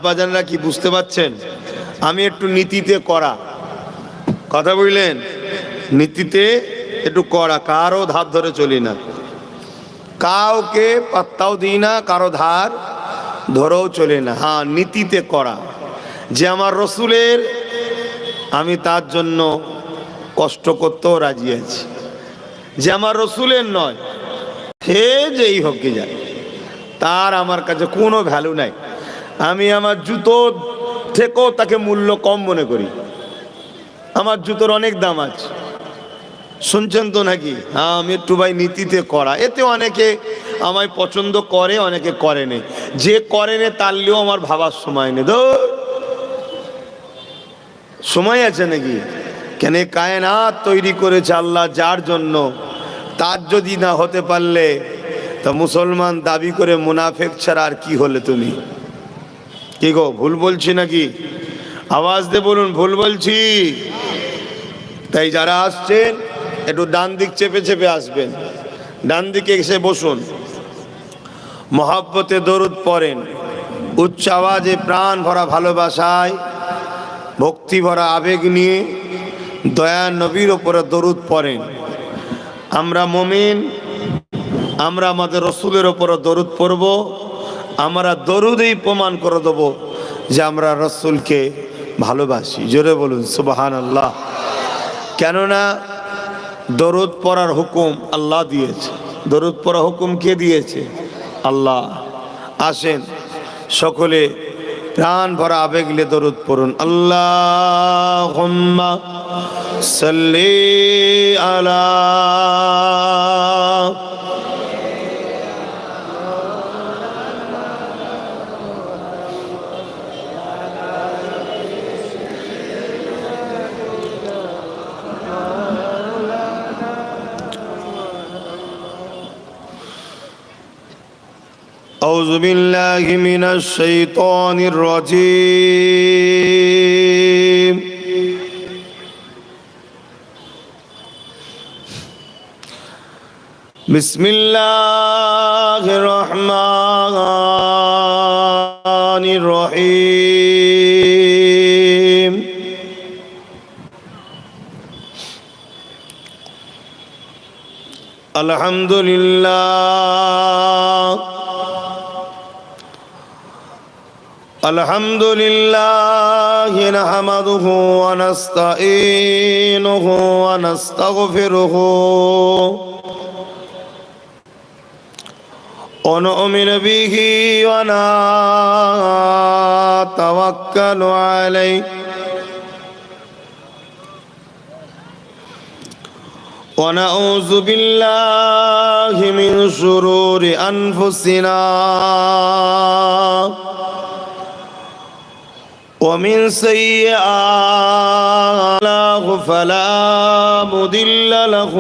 আব্বাজানরা কি বুঝতে পাচ্ছেন? আমি একটু নীতিতে করা কথা বুঝলেন, নীতিতে একটু করা, কারো ধার ধরে চলি না, কাউকে পাত্তাও দিই না, কারো ধার ধরেও চলে না। হ্যাঁ, নীতিতে করা, যে আমার রসুলের, আমি তার জন্য কষ্ট করতেও রাজি আছি। যে আমার রসুলের নয়, সে যেই হোক গে যায়, তার আমার কাছে কোনো ভ্যালু নাই। আমি আমার জুতো থেকেও তাকে মূল্য কম মনে করি। আমার জুতোর অনেক দাম আছে, শুনছেন তো নাকি? হ্যাঁ, আমি একটু ভাই নীতিতে করা। এতে অনেকে আমায় পছন্দ করে, অনেকে করে নে। যে করে নে তার লিয়েও আমার ভাবার সময় নেই। সময় আছে নাকি? কেন কায়নাত তৈরি করেছে আল্লাহ যার জন্য, তার যদি না হতে পারলে তা মুসলমান দাবি করে মুনাফেক ছাড়া আর কি হলে তুমি? কি গো, ভুল বলছি নাকি? আওয়াজ দিয়ে বলুন, ভুল বলছি? তাই যারা আসছেন একটু ডান দিক চেপে চেপে আসবেন, ডান দিকে এসে বসুন, মহব্বতে দরুদ পড়েন, উচ্চ আওয়াজে প্রাণ ভরা ভালোবাসায় ভক্তি ভরা আবেগ নিয়ে দয়া নবীর ওপরে দরুদ পড়েন। আমরা মুমিন, আমরা আমাদের রসুলের ওপরে দরুদ পড়ব। আমরা দরুদেই প্রমাণ করে দেব যে আমরা রসুলকে ভালোবাসি। জোরে বলুন সুবহানাল্লাহ। কেননা দরুদ পড়ার হুকুম আল্লাহ দিয়েছে। দরুদ পড়া হুকুম কে দিয়েছে? আল্লাহ। আসেন সকলে প্রাণ ভরা আবেগ নিয়ে দরুদ পড়ুন। আল্লাহুম্মা সাল্লি আলা أعوذ بالله من الشيطان الرجيم بسم الله الرحمن الرحيم الحمد لله الحمد لله نحمده ونستعينه ونستغفره ونؤمن به ونتوكل عليه ونعوذ بالله من شرور أنفسنا ومن سيئات فلا مضل له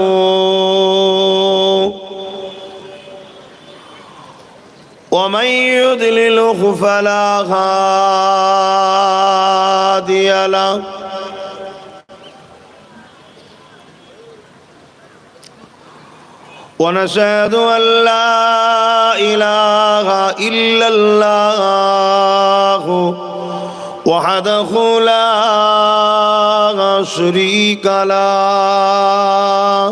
ومن يضلله فلا هادي له ونشهد أن لا إله إلا الله وحده لا شريك له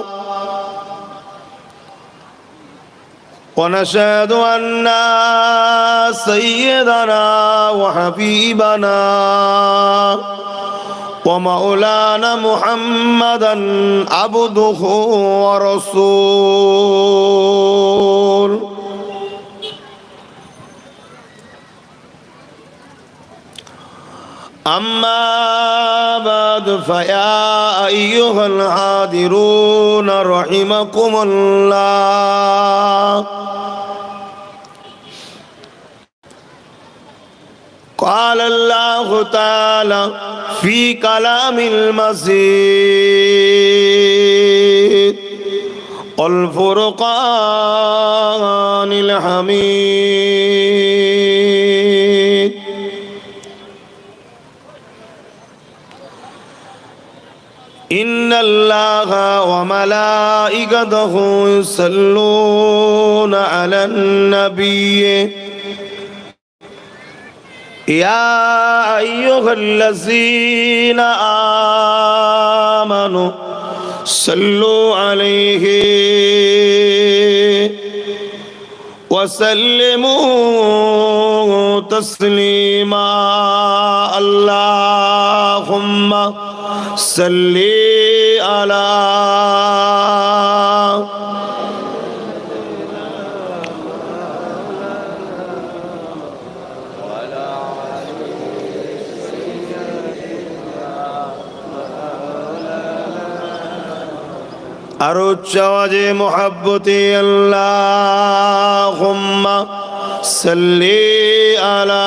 ونشهد أن سيدنا وحبيبنا ومولانا محمدا عبده ورسوله أما بعد فيا أيها الحاضرون رحمكم الله قال الله تعالى في كلام المجيد والفرقان الحميد إن الله وملائكته يصلون على النبي ইয়া আইয়ুহাল্লাযীনা আমানু সাল্লু আলাইহি ওয়া সাল্লিমু তাসলিমা আল্লাহুম্মা সাল্লি আলা আরো উচ্চ আওয়াজে মোহাব্বতে আল্লাহুম্মা সাল্লি আলা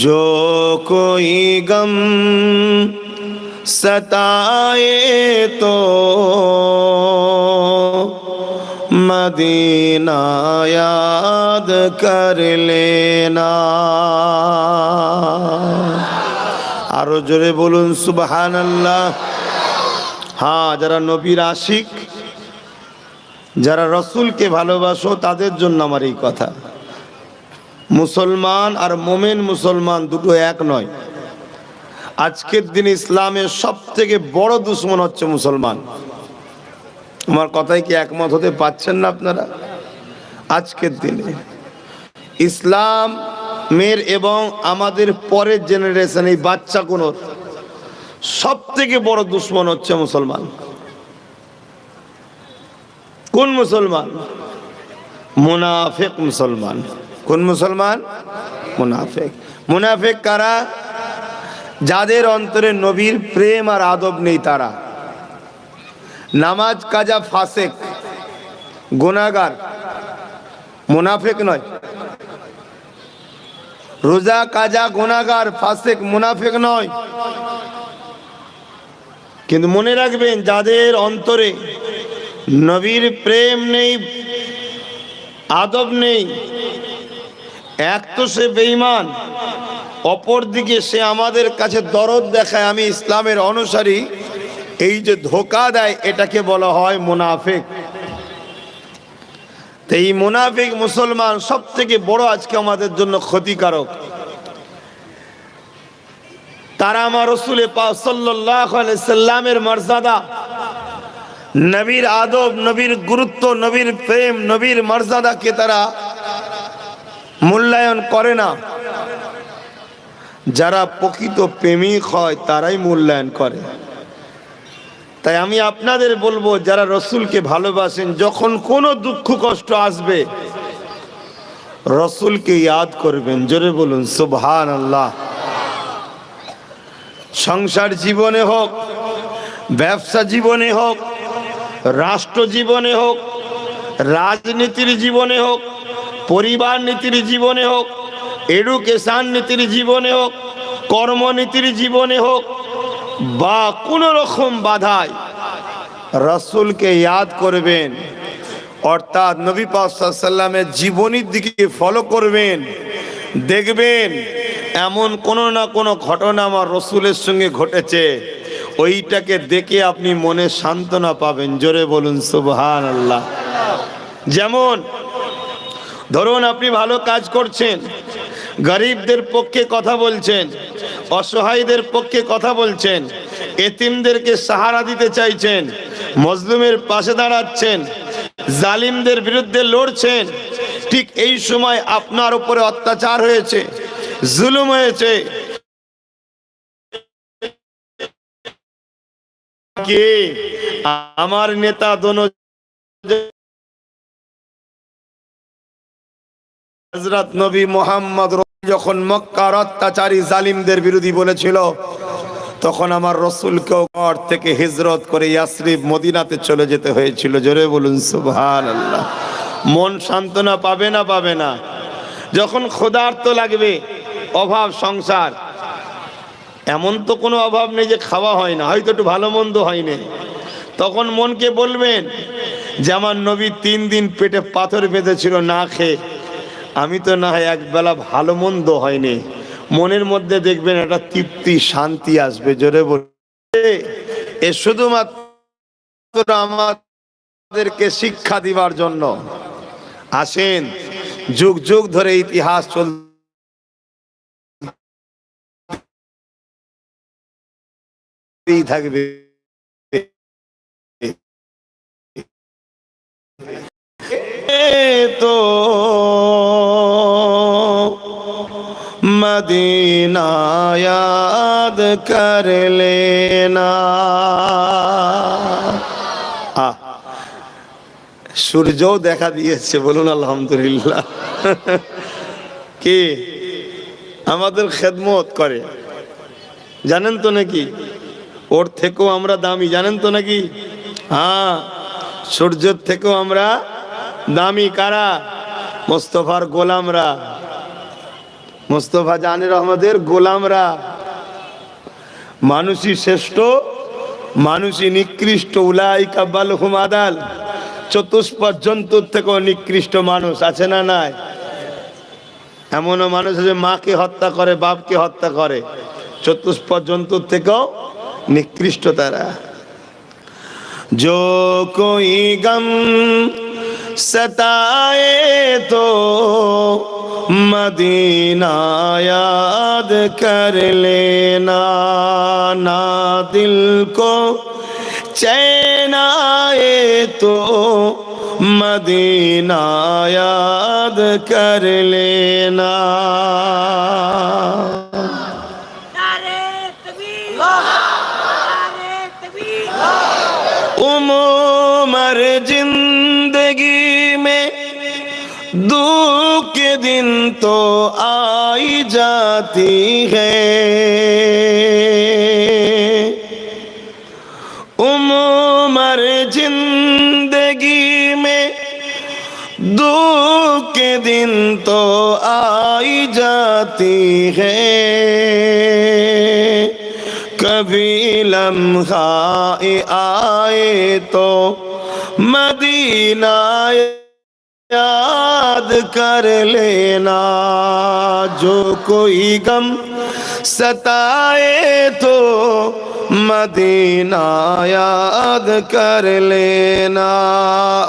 जो कोई गम सताए तो मदीना याद कर लेना। आरो जोरे बोलुन सुबहानाल्लाह। हाँ, যারা নবীর আশিক, যারা রসুলকে ভালোবাসো তাদের জন্য আমার এই কথা। মুসলমান আর মোমেন মুসলমান দুটো এক নয়। আজকের দিনে ইসলামের সবথেকে বড় দুশমন হচ্ছে মুসলমান। আমার কথায় কি একমত হতে পারছেন না আপনারা? আজকের দিনে ইসলামের এবং আমাদের পরের জেনারেশন এই বাচ্চা কোনো সবথেকে বড় দুশমন হচ্ছে মুসলমান। কোন মুসলমান? মুনাফিক মুসলমান। কোন মুসলমান? মুনাফিক। মুনাফিক কারা? যাদের অন্তরে নবীর প্রেম আর আদব নেই তারা। নামাজ কাজা ফাসেক গুনাহগার, মুনাফিক নয়। রোজা কাজা গুনাহগার ফাসেক, মুনাফিক নয়। কিন্তু মনে রাখবেন, যাদের অন্তরে নবীর প্রেম নেই, আদব নেই, এক তো সে বেঈমান, অপর দিকে সে আমাদের কাছে দরদ দেখায় আমি ইসলামের অনুসারী, এই যে ধোঁকা দেয় এটাকে বলা হয় মুনাফিক। তো এই মুনাফিক মুসলমান সব থেকে বড় আজকে আমাদের জন্য ক্ষতিকারক। তারা আমার রাসূল পাক সাল্লাল্লাহু আলাইহি সাল্লামের মর্যাদা, নবীর আদব, নবীর গুরুত্ব, নবীর প্রেম, নবীর মর্যাদাকে তারা মূল্যায়ন করে না। যারা প্রকৃত প্রেমিক হয় তারাই মূল্যায়ন করে। তাই আমি আপনাদের বলবো, যারা রসুলকে ভালোবাসেন, যখন কোনো দুঃখ কষ্ট আসবে রসুলকে ইয়াদ করবেন। জোরে বলুন সুবহানাল্লাহ। সংসার জীবনে হোক, ব্যবসা জীবনে হোক, রাষ্ট্র জীবনে হোক, রাজনীতির জীবনে হোক, পরিবার নীতির জীবনে হোক, এডুকেশন নীতির জীবনে হোক, কর্মনীতির জীবনে হোক, বা কোনো রকম বাধায় রাসূলকে ইয়াদ করবেন, অর্থাৎ নবী পাক সাল্লাল্লাহু আলাইহি ওয়াসাল্লামের জীবনীর দিকে ফলো করবেন। দেখবেন এমন কোনো না কোনো ঘটনা আমার রসুলের সঙ্গে ঘটেছে, ওইটাকে দেখে আপনি মনে সান্ত্বনা পাবেন। জোরে বলুন সুবহানাল্লাহ। যেমন ধরুন, আপনি ভালো কাজ করছেন, গরিবদের পক্ষে কথা বলছেন, অসহায়দের পক্ষে কথা বলছেন, এতিমদেরকে সাহারা দিতে চাইছেন, মজলুমের পাশে দাঁড়াচ্ছেন, জালিমদের বিরুদ্ধে লড়ছেন। ঠিক এই সময় আপনার উপরে অত্যাচার হয়েছে, জুলুম হয়েছে, কে আমার নেতা দোনো হযরত নবী মুহাম্মদ যখন মক্কার অত্যাচারী জালিমদের বিরোধী বলেছিল, তখন আমার রসুলকেও ঘর থেকে হিজরত করে ইয়াসরিব মদিনাতে চলে যেতে হয়েছিল। জোরে বলুন সুবহানাল্লাহ। মন সান্ত্বনা পাবে না? পাবে না? যখন ক্ষুধার্ত লাগবে, অভাব সংসার, এমন তো কোনো অভাব নেই যে খাওয়া হয় না, হয়তো একটু ভালো মন্দ হয়নি, তখন মনকে বলবেন যে আমার নবী 3 দিন পেটে পাথর বেঁধেছিল না খেয়ে, আমি তো না হয় একবেলা ভালো মন্দ হয়নি, মনের মধ্যে দেখবেন একটা তৃপ্তি শান্তি আসবে। জোরে বলে এ শুধুমাত্র আমাদেরকে শিক্ষা দিবার জন্য। আসেন, যুগ যুগ ধরে ইতিহাস চলতেই থাকবে। তো मदीना याद कर लेना। সূর্যও দেখা দিয়েছে, বলুন আলহামদুলিল্লাহ। কি আমাদের খেদমত করে জানেন তো নাকি? ওর থেকেও আমরা দামি, জানেন তো নাকি? হ্যাঁ, সূর্যের থেকেও আমরা দামি। কারা? মোস্তফার গোলামরা, মোস্তফা জানের রহমতের গোলামরা। মানুষই শ্রেষ্ঠ, মানুষই নিকৃষ্ট। উলাইকা বালহুম আদাল। চতুষ্পদ জন্তুর থেকেও নিকৃষ্ট মানুষ আছে না নাই? এমনও মানুষ আছে মাকে হত্যা করে, বাপকে হত্যা করে, চতুষ্পদ জন্তুর থেকেও নিকৃষ্ট তারা। जो कोई गम सताए तो मदीना याद कर लेना, ना दिल को चैन आए तो मदीना याद कर लेना। उमर जिंदगी में दुख के दिन तो आई जाती है, उमर जिंदगी में दुख के दिन तो आई जाती है, कभी लम्हा आए तो मदीना याद कर लेना। जो कोई गम सताए तो मदीना याद कर लेना।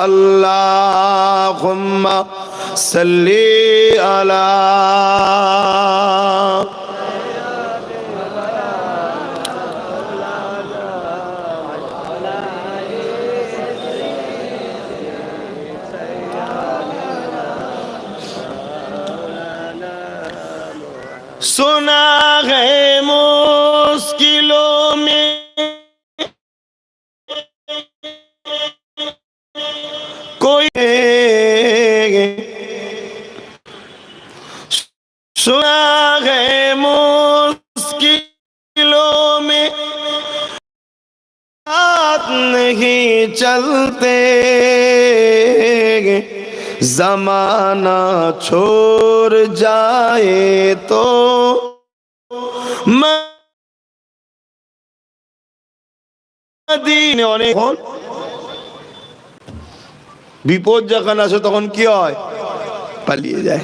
अल्लाहुम्मा सल्ली अला सुना है मुश्किलों में कोई, सुना है मुश्किलों में हाथ नहीं चलते, जमाना छोड़ जाए तो মদিনা। অনেক বিপদ যখন আসে তখন কি হয়? পালিয়ে যায়।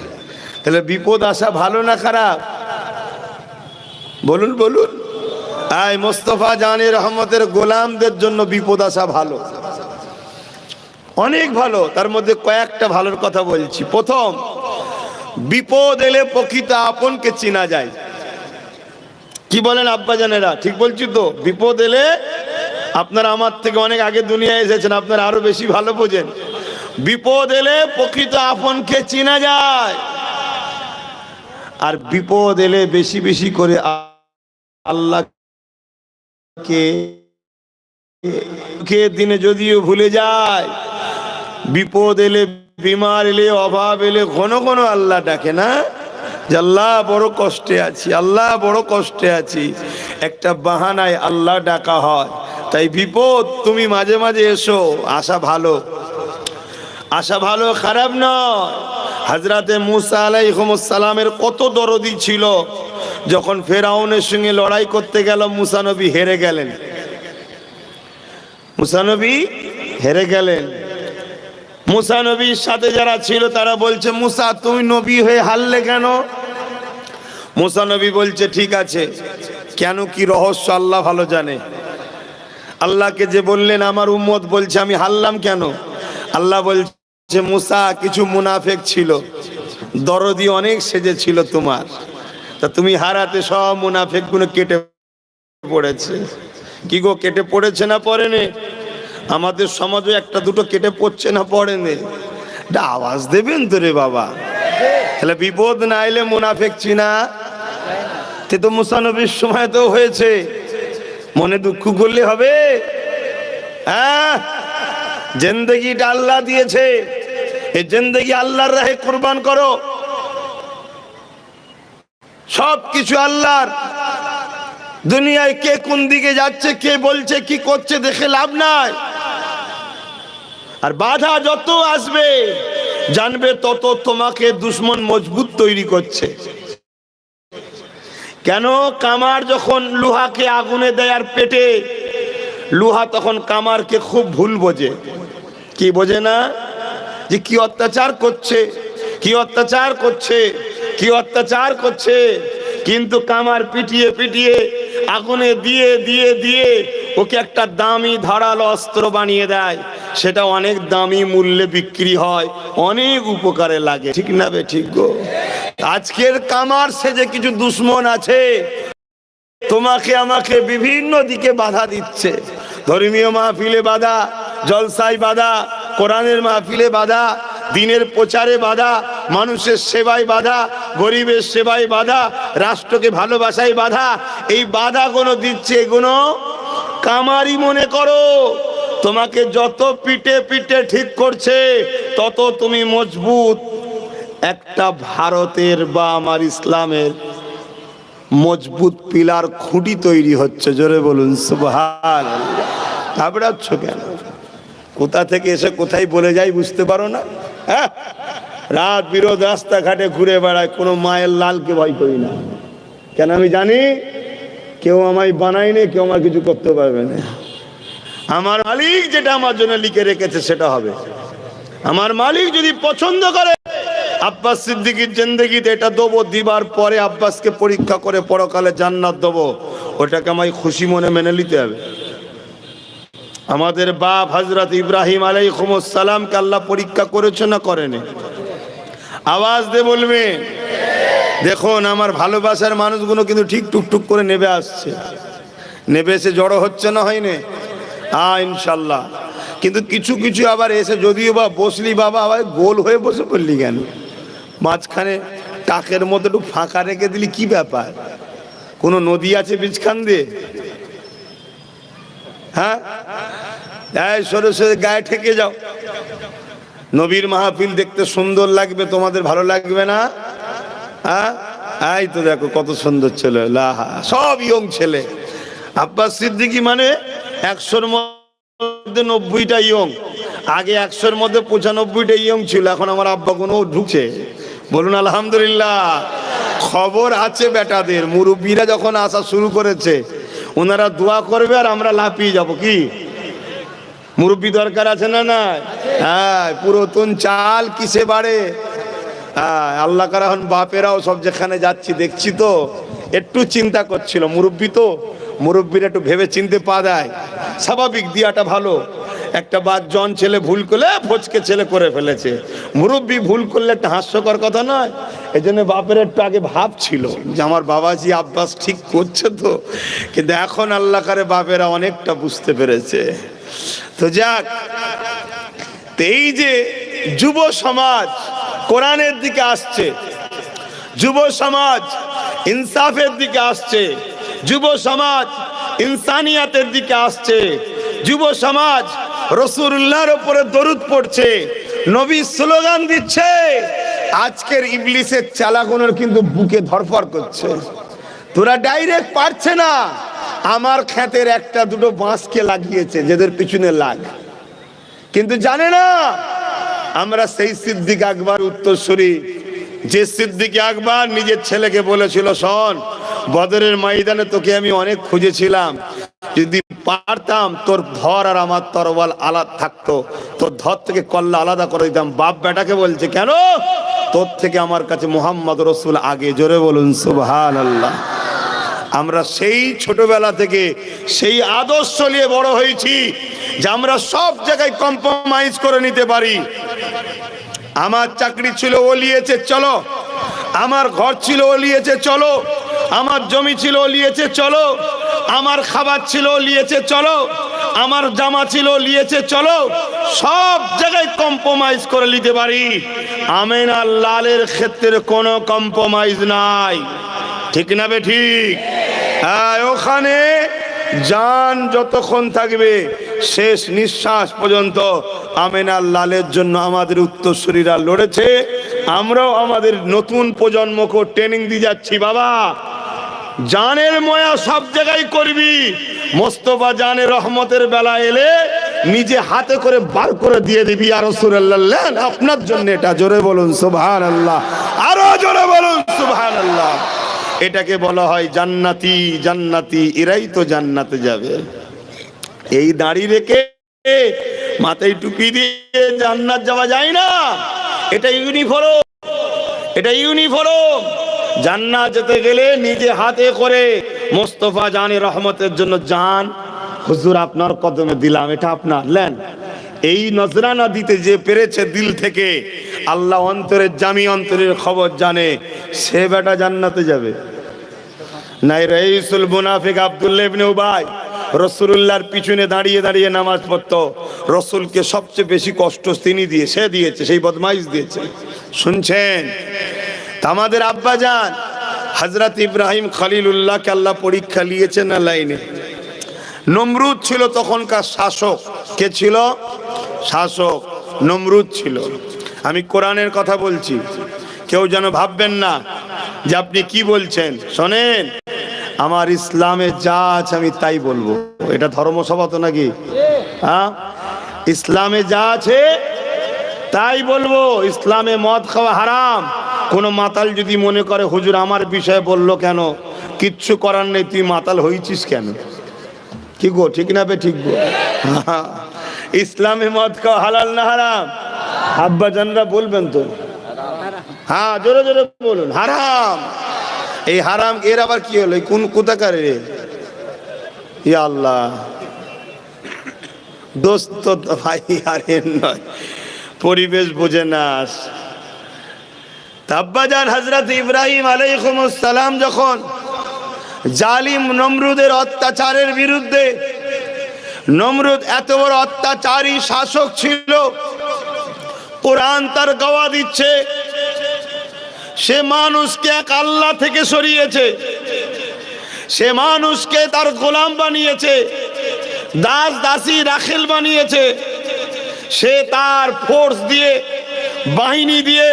তাহলে বিপদ আসা ভালো না খারাপ? বলুন বলুন। আয় মোস্তফা জানের রহমতের গোলামদের জন্য বিপদ আসা ভালো, অনেক ভালো। তার মধ্যে কয়েকটা ভালোর কথা বলছি। প্রথম, বিপদ এলে প্রকৃত আপনকে চেনা যায়। কি বলেন আব্বা জানেরা? ঠিক বলছি তো? বিপদ এলে, আপনারা আমার থেকে অনেক আগে দুনিয়ায় এসেছেন, আপনারা আরো বেশি ভালো বোঝেন। বিপদ এলে প্রকৃত আপনকে চেনা যায়। আর বিপদ এলে বেশি বেশি করে আল্লাহকে দিনে যদিও ভুলে যায়, বিপদ এলে, বিমার এলে, অভাব এলে ঘন ঘন আল্লাহ ডাকে না, যে আল্লাহ বড় কষ্টে আছি, আল্লাহ বড় কষ্টে আছি। একটা বাহানায় আল্লাহ ডাকা হয়। তাই বিপদ তুমি মাঝে মাঝে এসো, আসা ভালো, আসা ভালো, খারাপ নয়। হযরতে মুসা আলাইহিস সালামের কত দরদি ছিল। যখন ফেরাউনের সঙ্গে লড়াই করতে গেল, মুসা নবী হেরে গেলেন, মুসা নবী হেরে গেলেন। মুসা নবীর সাথে যারা ছিল তারা বলছে, মুসা তুমি নবী হয়ে হারলে কেন? মুসা নবী বলছে, ঠিক আছে, কেন কি রহস্য আল্লাহ ভালো জানে। আল্লাহকে যে বললেন আমার উম্মত বলছে আমি হারলাম কেন? আল্লাহ বলছে, মুসা কিছু মুনাফেক ছিল, দরদি অনেক সেজে ছিল তোমার, তা তুমি হারাতে সব মুনাফেক গুলো কেটে পড়েছে। কি গো, কেটে পড়েছে না পড়েনি? আমাদের সমাজে একটা দুটো কেটে পড়ছে না পড়েনি? এটা আওয়াজ দেবেন তো রে বাবা। তাহলে বিপদ না এলে মুনাফেক চিনা তে তো মুসা নবীর সময় তো হয়েছে। মনে দুঃখ করলে হবে? হ্যাঁ, জিন্দেগিটা আল্লাহ দিয়েছে, এই জিন্দেগি আল্লাহর রাহে কুরবান করো। সব কিছু আল্লাহর। দুনিয়ায় কে কোন দিকে যাচ্ছে, কে বলছে কি করছে দেখে লাভ নাই। আর বাধা যত আসবে জানবে তত তোমাকে দুশ্মন মজবুত তৈরি করছে। কেন? কামার যখন লোহাকে আগুনে দেয় আর পেটে, লোহা তখন কামারকে খুব ভুল বোঝে। কি বোঝে না? যে কি অত্যাচার করছে, কি অত্যাচার করছে, কি অত্যাচার করছে। কিন্তু কামার পিটিয়ে পিটিয়ে আগুনে দিয়ে দিয়ে দিয়ে ওকে একটা দামি ধারালো অস্ত্র বানিয়ে দেয়, সেটা অনেক দামি মূল্যে বিক্রি হয়, অনেক উপকারে লাগে। ঠিক না বে ঠিক গো? আজকের কামার সেজে কিছু দুশ্মন আছে, তোমাকে আমাকে বিভিন্ন দিকে বাধা দিচ্ছে। ধর্মীয় মাহফিলে বাধা, জলসায় বাধা, কোরআনের মাহফিলে বাধা, দিনের প্রচারে বাধা, মানুষের সেবায় বাধা, গরিবের সেবায় বাধা, রাষ্ট্রকে ভালোবাসায় বাধা। এই বাধা কোনো দিচ্ছে, এগুলো কামারি মনে করো। তোমাকে যত পিটে পিটে ঠিক করছে তত তুমি মজবুত একটা ভারতের বা আমার ইসলামের মজবুত পিলার খুঁটি তৈরি হচ্ছে। জোরে বলুন সুবহানাল্লাহ। ঘাবড়াচ্ছ কেন? কোথা থেকে এসে কোথায় বলে যাই বুঝতে পারো না? হ্যাঁ, রাত বিরোধ রাস্তাঘাটে ঘুরে বেড়ায়, কোনো মায়ের লালকে ভয় করি না। কেন? আমি জানি কেউ আমায় বানায়নি, কেউ আমার কিছু করতে পারবে না। আমার মালিক যেটা আমার জন্য লিখে রেখেছে সেটা হবে। আমার মালিক যদি পছন্দ করে আব্বাস সিদ্দিকীর জিন্দেগিতে এটা দেবো, দিবার পরে আব্বাসকে পরীক্ষা করে পরকালে জান্নাত দেবো, ওটাকে আমায় খুশি মনে মেনে নিতে হবে। আমাদের বাপ হযরত ইব্রাহিম আলাইহিস সালামকে আল্লাহ পরীক্ষা করেছে না করেনি? আওয়াজ দিয়ে বলবে। দেখুন, আমার ভালোবাসার মানুষগুলো কিন্তু ঠিক টুকটুক করে নেবে আসছে, নেবে এসে জড়ো হচ্ছে না, হয়নি? ইনশাল্লাহ। কিন্তু কিছু কিছু আবার এসে যদিও বা বসলি, বাবা আবার গোল হয়ে বসে পড়লি কেন? মাঝখানে টাকের মধ্যে একটু ফাঁকা রেখে দিলি, কি ব্যাপার? কোনো নদী আছে বীজখান দিয়ে? হ্যাঁ, সরে সরে গায়ে ঠেকে যাও। নবীর মাহফিল দেখতে সুন্দর লাগবে, তোমাদের ভালো লাগবে না? হ্যাঁ, এই তো দেখো কত সুন্দর ছেলে, সব ইয়ং ছেলে। আব্বাস সিদ্দিকী মানে 100-র মধ্যে 90টা ইয়ং। আগে 100-র মধ্যে 95টা ইয়ং ছিল, এখন আমার আব্বা কোনো ঢুকছে। বলুন আলহামদুলিল্লাহ। খবর আছে বেটাদের, মুরব্বীরা যখন আসা শুরু করেছে ওনারা দোয়া করবে আর আমরা লাফিয়ে যাব। কি মুরব্বী দরকার আছে না? না, হ্যাঁ, পুরাতন চাল কিসে বাড়ে। হ্যাঁ, আল্লাহ কার এখন বাপেরাও সব যেখানে যাচ্ছি দেখছি তো একটু চিন্তা করছিল। মুরব্বী তো, মুরব্বীরা একটু ভেবে চিনতে পা দেয়, স্বাভাবিক, দিয়াটা ভালো। একটা বাচ্চা ছেলে ভুল করলে ফচকে ছেলে করে ফেলেছে, মুরব্বী ভুল করলে একটা হাস্যকর কথা নয়। এই জন্য বাপের একটু আগে ভাব ছিল যে আমার বাবাজি আব্বাস ঠিক করছে তো, কিন্তু এখন আল্লাহ কারে বাপেরা অনেকটা বুঝতে পেরেছে। তো যাক, এই যে যুব সমাজ কোরআনের দিকে আসছে, যুব সমাজ ইনসাফের দিকে আসছে, যুব সমাজ ইনসানিয়াতের দিকে আসছে, যুব সমাজ রাসূলুল্লাহর উপরে দরুদ পড়ছে, নবী স্লোগান দিচ্ছে, আজকের ইবলিসের চালাগুলোর কিন্তু বুকে ধরফর করছে। তোরা ডাইরেক্ট পারছে না, আমার ক্ষেতের একটা দুটো বাঁশকে লাগিয়েছে, যাদের পিছনে লাগ, কিন্তু জানে না আমরা সেই সিদ্দিক আকবর উত্তরসূরি, যে সিদ্দিক আকবর নিজের ছেলেকে বলেছিল, শোন, বদরের ময়দানে তোকে আমি অনেক খুঁজেছিলাম, যদি পারতাম তোর ধর আর আমার তরবাল আলাদা থাকতো, তোর ধর থেকে কল্লা আলাদা করে দিতাম। বাপ বেটাকে বলছে, কেন? তোর থেকে আমার কাছে মুহাম্মদ রসুল আগে। জোরে বলুন সুবহানাল্লাহ। আমরা সেই ছোটবেলা থেকে সেই আদর্শ নিয়ে বড় হয়েছি যে আমরা সব জায়গায় কম্প্রোমাইজ করে নিতে পারি। আমার চাকরি ছিল, ও নিয়েছে, চলো। আমার ঘর ছিল, ও নিয়েছে, চলো। আমার জমি ছিল, ও নিয়েছে, চলো। আমার খাবার ছিল, ও নিয়েছে, চলো। আমার জামা ছিল, ও নিয়েছে, চলো। সব জায়গায় কম্প্রোমাইজ করে নিতে পারি। আমিনা লালের ক্ষেত্রে কোনো কম্প্রোমাইজ নাই, ঠিক না বে ঠিক? হ্যাঁ, ওখানে জান যতক্ষণ থাকবে শেষ নিঃশ্বাস পর্যন্ত আমিনা লালের জন্য আমাদের উত্তরসূরিরা লড়েছে। আমরাও আমাদের নতুন প্রজন্মকে ট্রেনিং দিয়ে যাচ্ছি, বাবা জানের ময়া সব জায়গায় করবি। মোস্তফা জানের রহমতের বেলা এলে নিজে হাতে করে বার করে দিয়ে দিবি, আর রাসূলুল্লাহ আপনার জন্য এটা। জোরে বলুন সুবহানাল্লাহ, আরো জোরে বলুন সুবহানাল্লাহ। এটাকে বলা হয় জান্নাতি। জান্নাতি এরাই তো জান্নাতে যাবে। এই দাড়ি রেখে মাথায় টুপি দিয়ে জান্নাত যাওয়া যায় না। এটা ইউনিফর্ম, এটা ইউনিফর্ম। জান্নাত যেতে গেলে নিজে হাতে করে মোস্তফা জানের রহমতের জন্য জান হুজুর আপনার কদমে দিলাম, এটা আপনার নেন। এই নজরানা দিতে যে পেরেছে দিল থেকে, আল্লাহ অন্তরের জামি অন্তরের খবর জানে, সে বেটা জান্নাতে যাবে। নাই রাইসুল মুনাফিক আব্দুল্লাহ ইবনে উবাই রাসূলুল্লাহর পিছনে দাঁড়িয়ে দাঁড়িয়ে নামাজ পড়তো। রাসূলকে সবচেয়ে বেশি কষ্ট তিনি দিয়েছে, সেই বদমাইশ দিয়েছে। শুনছেন? আমাদের আব্বাজান হযরত ইব্রাহিম খলিলুল্লাহকে আল্লাহ পরীক্ষা নিয়েছেন না লাইনে। নমরুদ ছিল তখনকার শাসক। কে ছিল? শাসক নমরুদ ছিল। আমি কোরআনের কথা বলছি, কেউ যেন ভাববেন না যে আপনি কি বলছেন। শোনেন, আমার ইসলামে যা আছে আমি তাই বলবো। এটা ধর্মসভা তো নাকি? হ্যাঁ, ইসলামে যা আছে তাই বলবো। ইসলামে মদ খাওয়া হারাম। কোনো মাতাল যদি মনে করে হুজুর আমার বিষয়ে বললো কেন, কিচ্ছু করার নেই, তুই মাতাল হয়েছিস কেন? কি গো, ঠিক না বে ঠিক গো? ইসলামে মদ খাওয়া হালাল না হারাম? আব্বাজানরা বলবেন তো? হ্যাঁ, জোরে জোরে বলুন, হারাম। এই হারাম এর আবার কি হলো? কোন কোথাকার রে? ইয়া আল্লাহ, দোস্ত ভাই আর এর নয়, পরিবেশ বোঝে না। আব্বাজান হযরত ইব্রাহিম আলাইহিস সালাম যখন জালিম নমরুদের অত্যাচারের বিরুদ্ধে, নমরুদ এত বড় অত্যাচারী শাসক ছিল, কোরআন তার গাওয়া দিচ্ছে, সে মানুষকে এক আল্লাহ থেকে সরিয়েছে, সে মানুষকে তার গোলাম বানিয়েছে, দাস দাসী রাখেল বানিয়েছে। সে তার ফোর্স দিয়ে, বাহিনী দিয়ে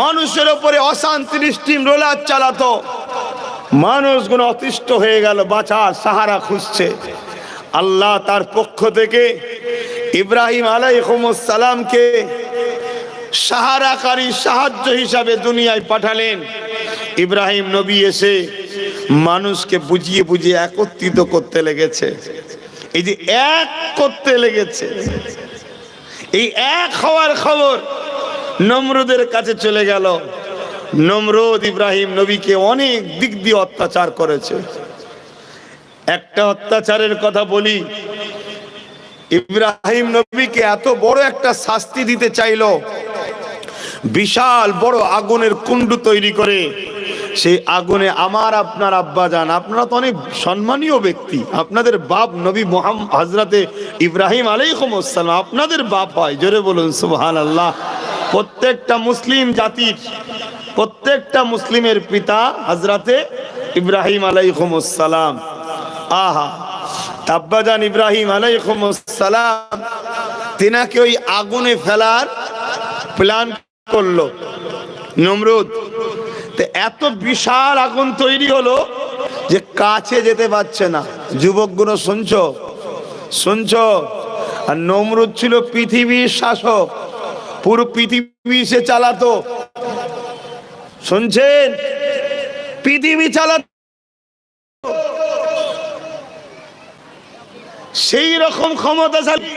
মানুষের উপরে অশান্তির স্টিম রোলার চালাতো। মানুষগুলো অতিষ্ঠ হয়ে গেল, বাঁচার সাহারা খুঁজছে। আল্লাহ তার পক্ষ থেকে ইব্রাহিম আলাইহিস সালামকে সাহারাকারী, সাহায্য হিসাবে দুনিয়ায় পাঠালেন। ইব্রাহিম নবী এসে মানুষকে বুঝিয়ে বুঝিয়ে একত্রিত করতে লেগেছে। এই যে এক করতে লেগেছে, এই এক হওয়ার খবর নমরুদের কাছে চলে গেল। নমরুদ ইব্রাহিম নবীকে অনেক দিক দিয়ে অত্যাচার করেছে। একটা অত্যাচারের কথা বলি, ইব্রাহিম নবীকে এত বড় একটা শাস্তি দিতে চাইল, বিশাল বড় আগুনের কুণ্ড তৈরি করে সেই আগুনে আমার আপনার আব্বাজান, আপনারা তো অনেক সম্মানীয় ব্যক্তি, আপনাদের বাপ নবী মুহাম্মদ হযরতে ইব্রাহিম আলাইহিস সালাম আপনাদের বাপ হয়। জোরে বলুন সুবহানাল্লাহ। প্রত্যেকটা মুসলিম জাতির, প্রত্যেকটা মুসলিমের পিতা হযরতে ইব্রাহিম আলাইহিস সালাম। আহা, আব্বাজান ইব্রাহিম আলাইহিস সালাম তিনাকে ওই আগুনে ফেলার প্ল্যান করলো নমরুদ। তো এত বিশাল আগুন তৈরি হলো যে কাছে যেতে পারছে না। যুবকগুলো শুনছো? শুনছো? আর নমরুদ ছিল পৃথিবীর শাসক, পুরো পৃথিবী সে চালাতো। শুনছেন? পৃথিবী চালাতো। সেই রকম ক্ষমতাশালী,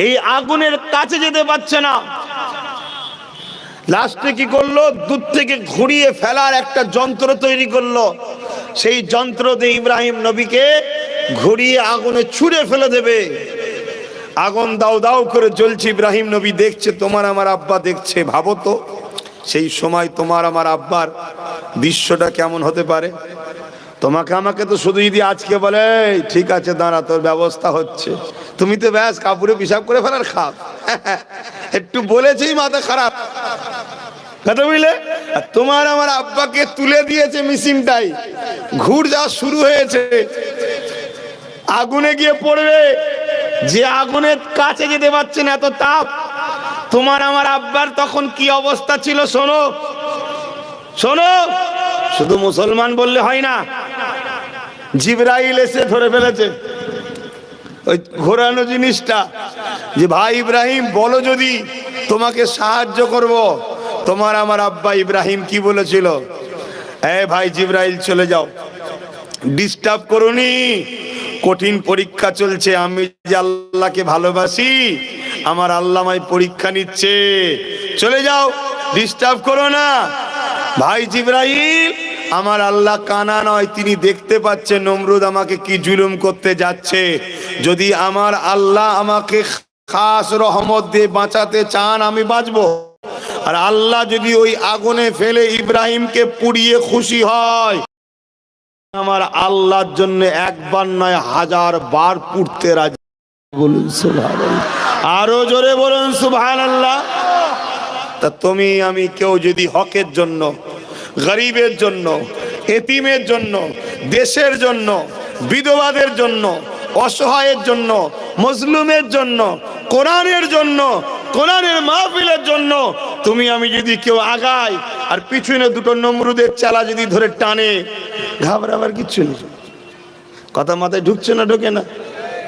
এই আগুনের কাছে যেতে পারছে না। লাস্টে কি করলো, দূর থেকে ঘুরিয়ে ফেলার একটা যন্ত্র তৈরি করলো। সেই যন্ত্র দিয়ে ইব্রাহিম নবীকে ঘুরিয়ে আগুনে ছুঁড়ে ফেলে দেবে। আগুন দাও দাও করে জ্বলছে, ইব্রাহিম নবী দেখছে, তোমার আমার আব্বা দেখছে। ভাবো তো সেই সময় তোমার আমার আব্বার দৃশ্যটা কেমন হতে পারে। তোমাকে আমাকে তো শুধু যদি আজকে বলে ঠিক আছে দাঁড়া তোর ব্যবস্থা হচ্ছে, তুমি তো ব্যাস কাপড়ে পিসাব করে ফেলার খাপ, একটু বলেছেই মাথা খারাপ, কথা বুঝলে। তোমার আমার আব্বাকে তুলে দিয়েছে মেশিনটাই, ঘুর যাওয়া শুরু হয়েছে, আগুনে গিয়ে পড়বে। যে আগুনের কাছে যেতে পারছে না, এত তাপ। তোমার আমার আব্বার তখন কি অবস্থা ছিল শোনো, শোনো। শুধু মুসলমান বললে হয় না, জিবরাইল এসে ধরে ফেলেছে ওই ঘোরানো জিনিসটা, যে ভাই ইব্রাহিম বলো যদি তোমাকে সাহায্য করব। তোমার আমার আব্বা ইব্রাহিম কি বলেছিল, এ ভাই জিবরাইল চলে যাও, ডিস্টার্ব করুনি, কঠিন পরীক্ষা চলছে, আমি যে আল্লাহকে ভালোবাসি, আমার আল্লাহ আমায় পরীক্ষা নিচ্ছে, চলে যাও, ডিস্টার্ব করো না। ভাই জিবরাইল, আমার আল্লাহ কানা নয়, তিনি দেখতে পাচ্ছেন নমরুদ আমাকে কি জুলুম করতে যাচ্ছে। যদি আমার আল্লাহ আমাকে খাস রহমত দিয়ে বাঁচাতে চান আমি বাঁচবো, আর আল্লাহ যদি ওই আগুনে ফেলে ইব্রাহিমকে পুড়িয়ে খুশি হয়, আমার আল্লাহর জন্য একবার নয় 1000 বার পুড়তে রাজি। বলুন সুবহানাল্লাহ, আরো জোরে বলুন সুবহানাল্লাহ। তা তুমি আমি কেউ যদি হকের জন্য, গরিবের জন্য, এতিমের জন্য, দেশের জন্য, বিধবাদের জন্য, অসহায়ের জন্য, মজলুমের জন্য, কোরআনের জন্য, কোরআনের মাহফিলের জন্য তুমি আমি যদি কেউ আগাই, আর পিছনে দুটো নমরুদের চালা যদি ধরে টানে, ঘাবড়াবার কিচ্ছু নেই। কথা মাথায় ঢুকছে না, ঢোকে না,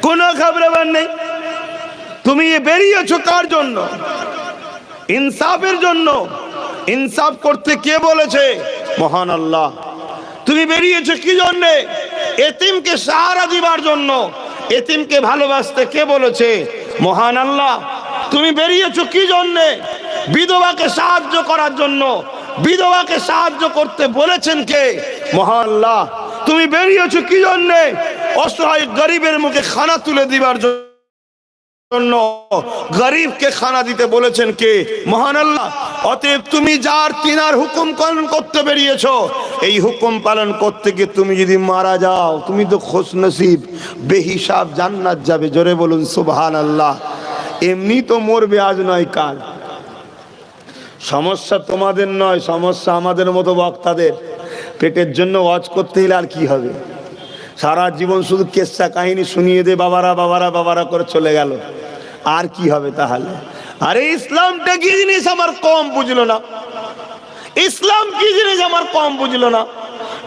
কোনো ঘাবড়াবার নেই। তুমি বেরিয়েছো কার জন্য? ইনসাফের জন্য। ইনসাফ করতে কে বলেছে? মহান আল্লাহ। তুমি বেরিয়েছো কি জন্যে? এতিমকে সাহারা দিবার জন্য। এতিমকে ভালোবাসতে কে বলেছে? মহান আল্লাহ। তুমি বেরিয়েছো কি জন্যে? বিধবাকে সাহায্য করার জন্য। বিধবাকে সাহায্য করতে বলেছেন কে? মহান আল্লাহ। তুমি বেরিয়েছো কি জন্যে? অসহায় গরিবের মুখে খানা তুলে দিবার জন্য। গরিবকে খানা দিতে বলেছেন কে? মহান আল্লাহ। অতএব তুমি যার তিনার হুকুম পালন করতে বেরিয়েছো, এই হুকুম পালন করতে গিয়ে তুমি যদি মারা যাও, তুমি তো খুশনসিব, বেহিসাব জান্নাত যাবে। জোরে বলুন সুবহানাল্লাহ। এমনি তো মরবে, আজ নয় কাল। সমস্যা তোমাদের নয়, সমস্যা আমাদের মতো বক্তাদের। পেটের জন্য ওয়াজ করতে হলে আর কি হবে? সারা জীবন শুধু কেচ্ছা কাহিনী শুনিয়ে দে, বাবারা বাবারা বাবারা করে চলে গেল, আর কি হবে তাহলে? আরে ইসলামটা কি জিনিস আমার কম বুঝলো না। ইসলাম কি জিনিস আমার কম বুঝলো না।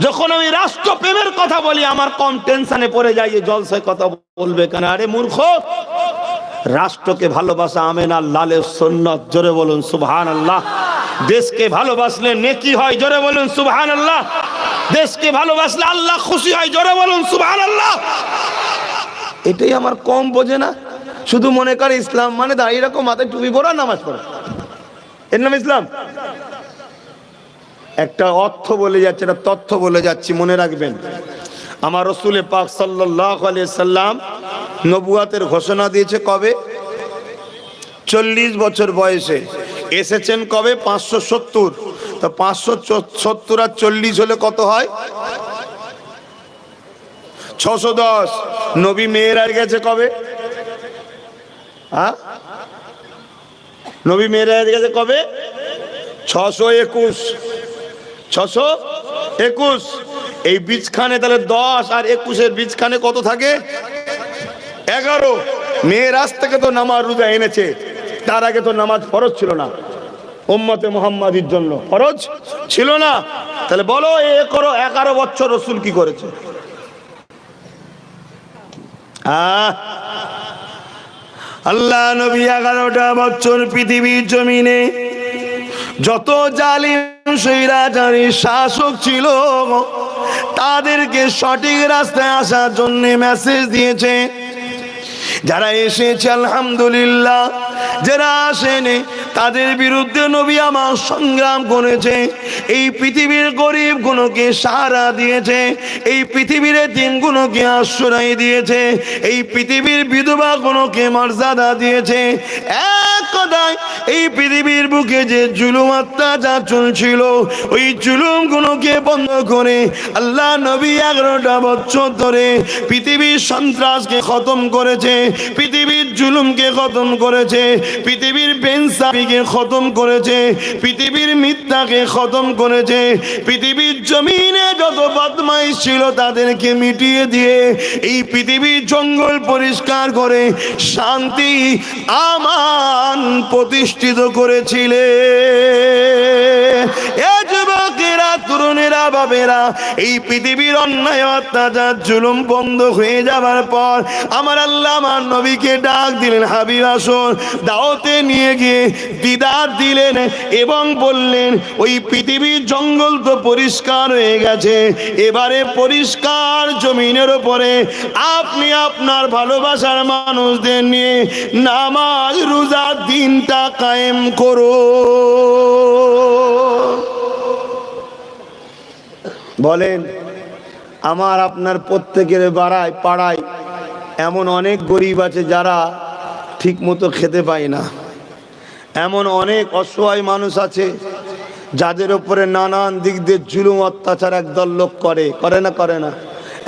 যখন আমি রাষ্ট্রপ্রেমের কথা বলি, আমার কম টেনশনে পড়ে যায়, জলসায় কথা বলবে কেন? আরে মূর্খ, রাষ্ট্রকে ভালোবাসা আমেনার লালের সুন্নাত। জোরে বলুন সুবহানাল্লাহ। দেশকে ভালোবাসলে নেকি হয়। জোরে বলুন সুবহানাল্লাহ। দেশকে ভালোবাসলে আল্লাহ খুশি হয়। জোরে বলুন সুবহানাল্লাহ। এটাই আমার কম বোঝে না। শুধু মনে করে ইসলাম মানে দাঁড়িয়ে রাখো, মাথায় টুপি পরা, নামাজ পড়া, এর নাম ইসলাম। একটা অর্থ বলে যাচ্ছে, একটা তথ্য বলে যাচ্ছি, মনে রাখবেন। আমার রাসূল পাক সাল্লাল্লাহু আলাইহি সাল্লাম নবুয়াতের ঘোষণা দিয়েছে কবে? 40 বছর বয়সে। এসেছেন কবে? 570। তো 570 আর 40 হলে কত হয়? 610। নবী মেয়েরাজ গেছে কবে? হ্যাঁ, নবী মেয়েরাজ গেছে কবে? 621। 621। এই বীজখানে তাহলে 10 আর 21-এর বীজখানে কত থাকে? 11। মেয়েরাজ থেকে তো নামাজ রোজা এনেছে, তার আগে তো নামাজ ফরজ ছিল না। উম্মতে মুহাম্মাদির জন্য ফরজ ছিল না। তাহলে বলো, 11 বছর রাসূল কি করেছে? আল্লাহ নবী 11টা বছর পৃথিবীর জমিনে যত জালিম স্বৈরাচারী শাসক ছিল, তাদেরকে সঠিক রাস্তায় আসার জন্য মেসেজ দিয়েছে। যারা এসেছে আলহামদুলিল্লাহ, যারা আসেনি তাদের বিরুদ্ধে নবী আমার সংগ্রাম করেছে। এই পৃথিবীর গরিব গুলোকে সাহারা দিয়েছে, এই পৃথিবীর এতিমগুলোকে আশ্রয় দিয়েছে, এই পৃথিবীর বিধবা গুলোকে মর্যাদা দিয়েছে। এক কথায় এই পৃথিবীর বুকে যে জুলুম অত্যাচার চলছিল, ওই জুলুম গুলোকে বন্ধ করে আল্লাহ নবী 11টা বছর ধরে পৃথিবীর সন্ত্রাসকে খতম করেছে, পৃথিবীর জুলুমকে খতম করেছে, পৃথিবীর বেইনসাফিকে খতম করেছে, পৃথিবীর মিথ্যাকে খতম করেছে, পৃথিবীর জমিনে যত বদমাইশ ছিল তাদেরকে মিটিয়ে দিয়ে এই পৃথিবীর জঙ্গল পরিষ্কার করে শান্তি আমান প্রতিষ্ঠিত করেছিলে। যুবকেরা, তরুণেরা, বাবেরা, এই পৃথিবীর অন্যায় অত্যাচার জুলুম বন্ধ হয়ে যাবার পর আমার আল্লাহ আমার নবীকে ডাক দিলেন, হাবিব আসুন। দাওয়াতে নিয়ে গিয়ে দিদার দিলেন এবং বললেন, ওই পৃথিবীর জঙ্গল তো পরিষ্কার হয়ে গেছে, এবারে পরিষ্কার জমিনের উপরে আপনি আপনার ভালোবাসার মানুষদের নিয়ে নামাজ রোজা দিনটা কায়েম করো। বলেন, আমার আপনার প্রত্যেকের পাড়ায় এমন অনেক গরিব আছে যারা ঠিক মতো খেতে পায় না, এমন অনেক অসহায় মানুষ আছে যাদের উপরে নানান দিক দিয়ে জুলুম অত্যাচার একদল লোক করে না,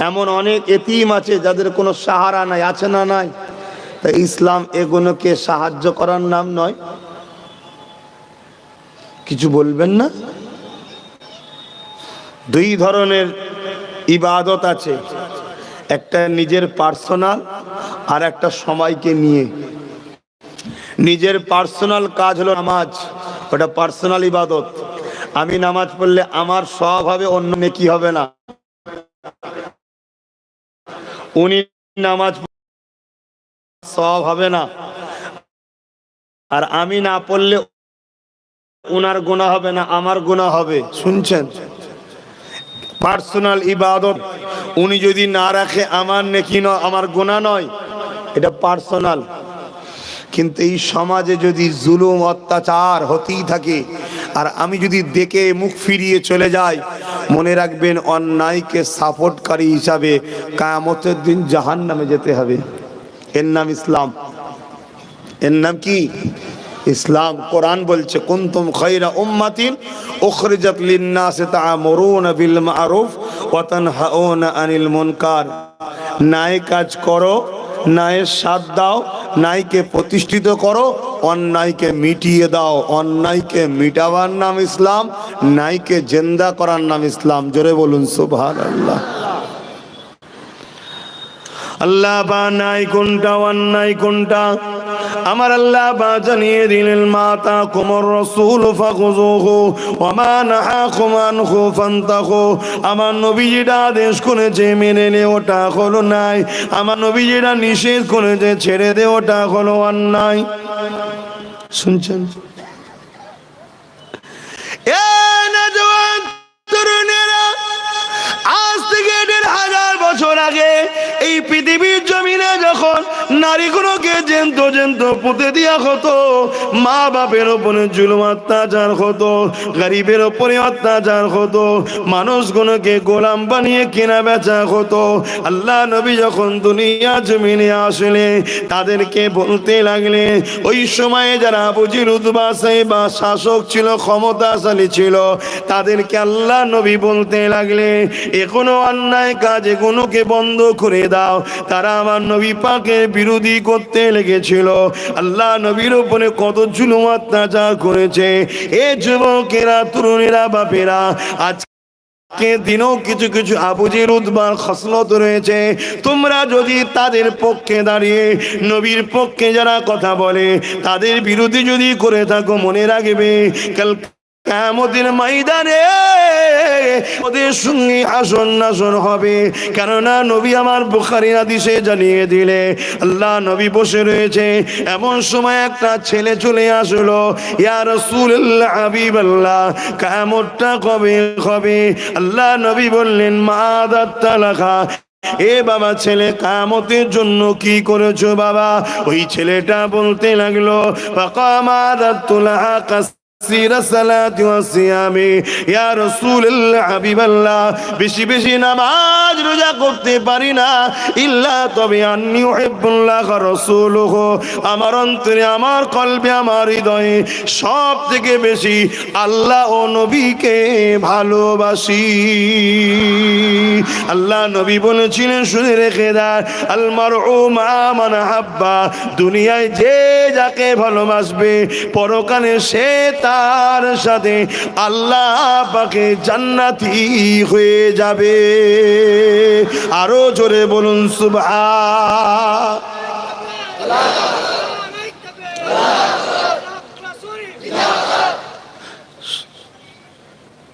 এমন অনেক এতিম আছে যাদের কোনো সাহারা নাই, আছে না নাই? তাই ইসলাম এগুলোকে সাহায্য করার নাম নয়? কিছু বলবেন না? দুই ধরনের ইবাদত আছে, একটা নিজের পার্সোনাল আর একটা সবাইকে নিয়ে। নিজের পার্সোনাল কাজ হলো নামাজ, ওটা পার্সোনাল ইবাদত। আমি নামাজ পড়লে আমার সব হবে, অন্য নেকি হবে না। উনি নামাজ সব হবে না, আর আমি না পড়লে উনার গুনাহ হবে না, আমার গুনাহ হবে। শুনছেন? পার্সোনাল ইবাদত উনি যদি না রাখে আমার নেকি নয়, আমার গুনাহ নয়, এটা পার্সোনাল। কিন্তু এই সমাজে যদি জুলুম অত্যাচার হতেই থাকে আর আমি যদি দেখে মুখ ফিরিয়ে চলে যাই, মনে রাখবেন অন্যায়কে সাপোর্টকারী হিসাবে কিয়ামতের দিন জাহান্নামে যেতে হবে। এর নাম ইসলাম। এর নাম কি? ইসলাম। কোরআন বলছে, কুনতুম খায়রা উম্মাতিন উখরিজাত লিন-নাস তা'মুরুনা বিল মা'রুফ ওয়া তানহাউনা আনিল মুনকার। ন্যায় কাজ করো, ন্যায়ের সাথ দাও, ন্যায়কে প্রতিষ্ঠিত করো, অন্যায়কে মিটিয়ে দাও। অন্যায়কে মিটাবার নাম ইসলাম, ন্যায়কে জিন্দা করার নাম ইসলাম। জোরে বলুন সুবহানাল্লাহ। আল্লাহ বা নাই কোনটা, অন্যায় কোনটা, আমার আল্লাহ বা জানিয়ে দিলেন, মাতা কুমর রাসূল ফাখুযুহু ওয়া মা নাহাকুম আনহু ফান্তাহু। আমার নবী যেটা আদেশ করেছে মেনে নে, ওটা হলো নাই। আমার নবী যেটা নিষেধ করেছে ছেড়ে দে, ওটা হলো অন্যায়। শুনছেন? তরুণেরা, আজ থেকে ১,৫০০ বছর আগে এই পৃথিবীর জমিনে যখন নারীগুলোকে জেন্ত পুঁতে দেওয়া হতো, মা বাপের উপরে জুলুম অত্যাচার হতো, গরিবের উপরে অত্যাচার হতো, মানুষগুলোকে গোলাম বানিয়ে কেনা বেচা হতো, আল্লাহ নবী যখন দুনিয়া জমিনে আসলে তাদেরকে বলতে লাগলে, ওই সময়ে যারা আবু জেহেল উতবা সাইবা শাসক ছিল, ক্ষমতাশালী ছিল, তাদেরকে আল্লাহ নবী বলতে লাগলে, এখনো অন্যায় কাজ এগুলোকে বন্ধ করে দাও। তারা আমার নবী পাকের বিরোধী করতে লেগেছিল। আল্লাহ নবীর উপরে কত জুলুম অত্যাচার করেছে। এ যুবকেরা, তরুণেরা, বাপেরা, আজকে দিনও কিছু কিছু আবু জেহেল উতবার খসলত রয়েছে। তোমরা যদি তাদের পক্ষে দাঁড়িয়ে নবীর পক্ষে যারা কথা বলে তাদের বিরোধী যদি করে থাকো, মনে রাখবে কাল কিয়ামতের ময়দানে ওদের সঙ্গে হাসন নাসন হবে। কেননা নবী আমার বুখারী হাদিসে জানিয়ে দিলে, আল্লাহ নবী বসে রয়েছে, এমন সময় একটা ছেলে চলে আসলো। ইয়া রাসূলুল্লাহ, হাবিবাল্লাহ, কিয়ামতটা কবে হবে? আল্লাহ নবী বললেন, মাদাত তালাকা, এ বাবা ছেলে, কিয়ামতের জন্য কি করেছো বাবা? ওই ছেলেটা বলতে লাগলো, বেশি বেশি নামাজ রোজা করতে পারি না, ইল্লা তবে আন্নী উহিব্বুল্লাহ রাসূলুহু, আমার অন্তরে, আমার কলবে, আমার হৃদয়ে সব থেকে বেশি আল্লাহ ও নবীকে ভালোবাসি। আল্লাহ নবী বলেছিলেন, শুনে রেখে দেন, আল মারউ মা মান হাব্বা, দুনিয়ায় যে যাকে ভালোবাসবে, পরকালে সে তার সাথে আল্লাহ পাকে জান্নাতি হয়ে যাবে। আরো জোরে বলুন সুবহানাল্লাহ।